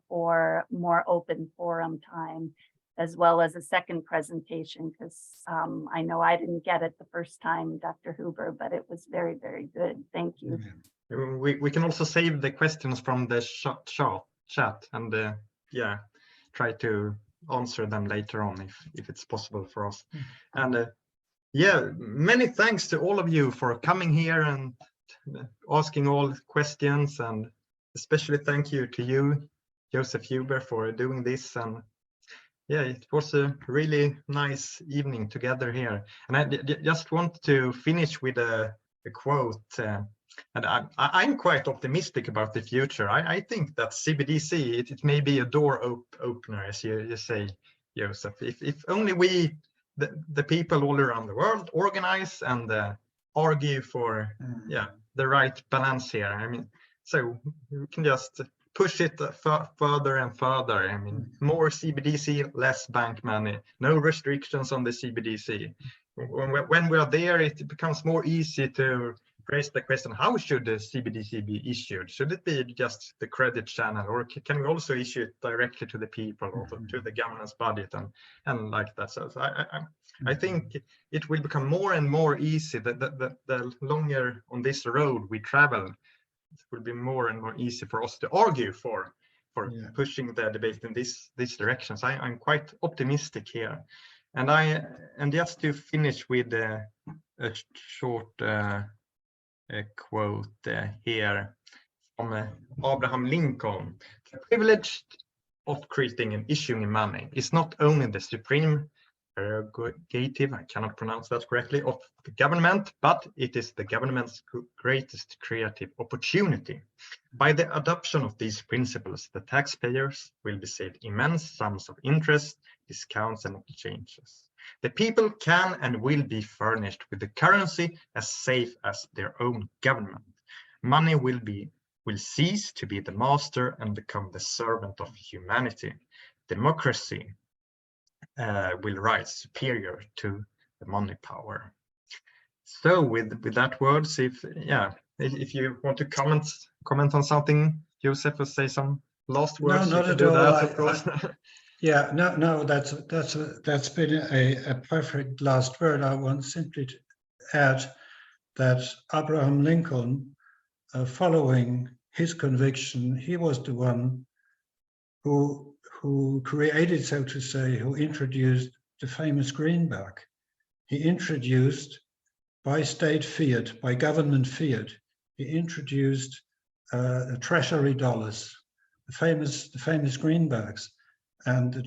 for more open forum time, as well as a second presentation, because I know I didn't get it the first time, Dr. Huber, but it was very, very good. Thank you. We can also save the questions from the chat and yeah, try to answer them later on if it's possible for us. And yeah, many thanks to all of you for coming here and asking all questions, and especially thank you to you, Joseph Huber, for doing this. And yeah, it was a really nice evening together here. And I just want to finish with a quote. And I'm quite optimistic about the future. I think that CBDC, it may be a door opener, as you say, Joseph. If only we, the people all around the world, organize and argue for the right balance here. I mean, so we can just push it further and further. I mean, more CBDC, less bank money, no restrictions on the CBDC. When we are there, it becomes more easy to raise the question, how should the CBDC be issued? Should it be just the credit channel, or can we also issue it directly to the people or to the government's budget and like that? So I think it will become more and more easy. The longer on this road we travel, it will be more and more easy for us to argue for pushing the debate in this direction. So I'm quite optimistic here. And just to finish with a short quote here from Abraham Lincoln. The privilege of creating and issuing money is not only the supreme prerogative, I cannot pronounce that correctly, of the government, but it is the government's greatest creative opportunity. By the adoption of these principles, the taxpayers will be saved immense sums of interest, discounts, and exchanges. The people can and will be furnished with a currency as safe as their own government. Money will cease to be the master and become the servant of humanity. Democracy will rise superior to the money power. So with that words, if you want to comment on something, Joseph, or say some last words. No, not at all. Yeah, no, that's been a perfect last word. I want simply to add that Abraham Lincoln, following his conviction, he was the one who created, so to say, who introduced the famous greenback. He introduced, by state fiat, by government fiat, he introduced treasury dollars, the famous greenbacks. And the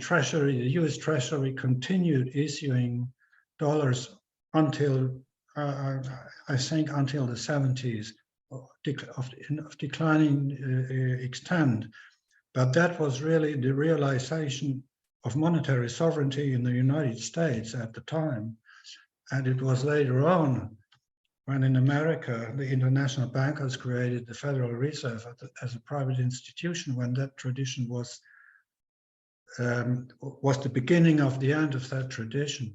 US Treasury continued issuing dollars until, I think, until the 70s, of declining extent. But that was really the realization of monetary sovereignty in the United States at the time. And it was later on, when in America, the international bankers created the Federal Reserve as a private institution, when that tradition was the beginning of the end of that tradition.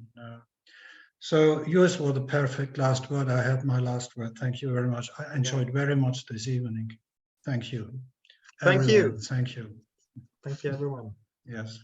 So yours were the perfect last word. I had my last word. Thank you very much. I enjoyed very much this evening. Thank you. Thank you. Thank you. Thank you, everyone. Yes.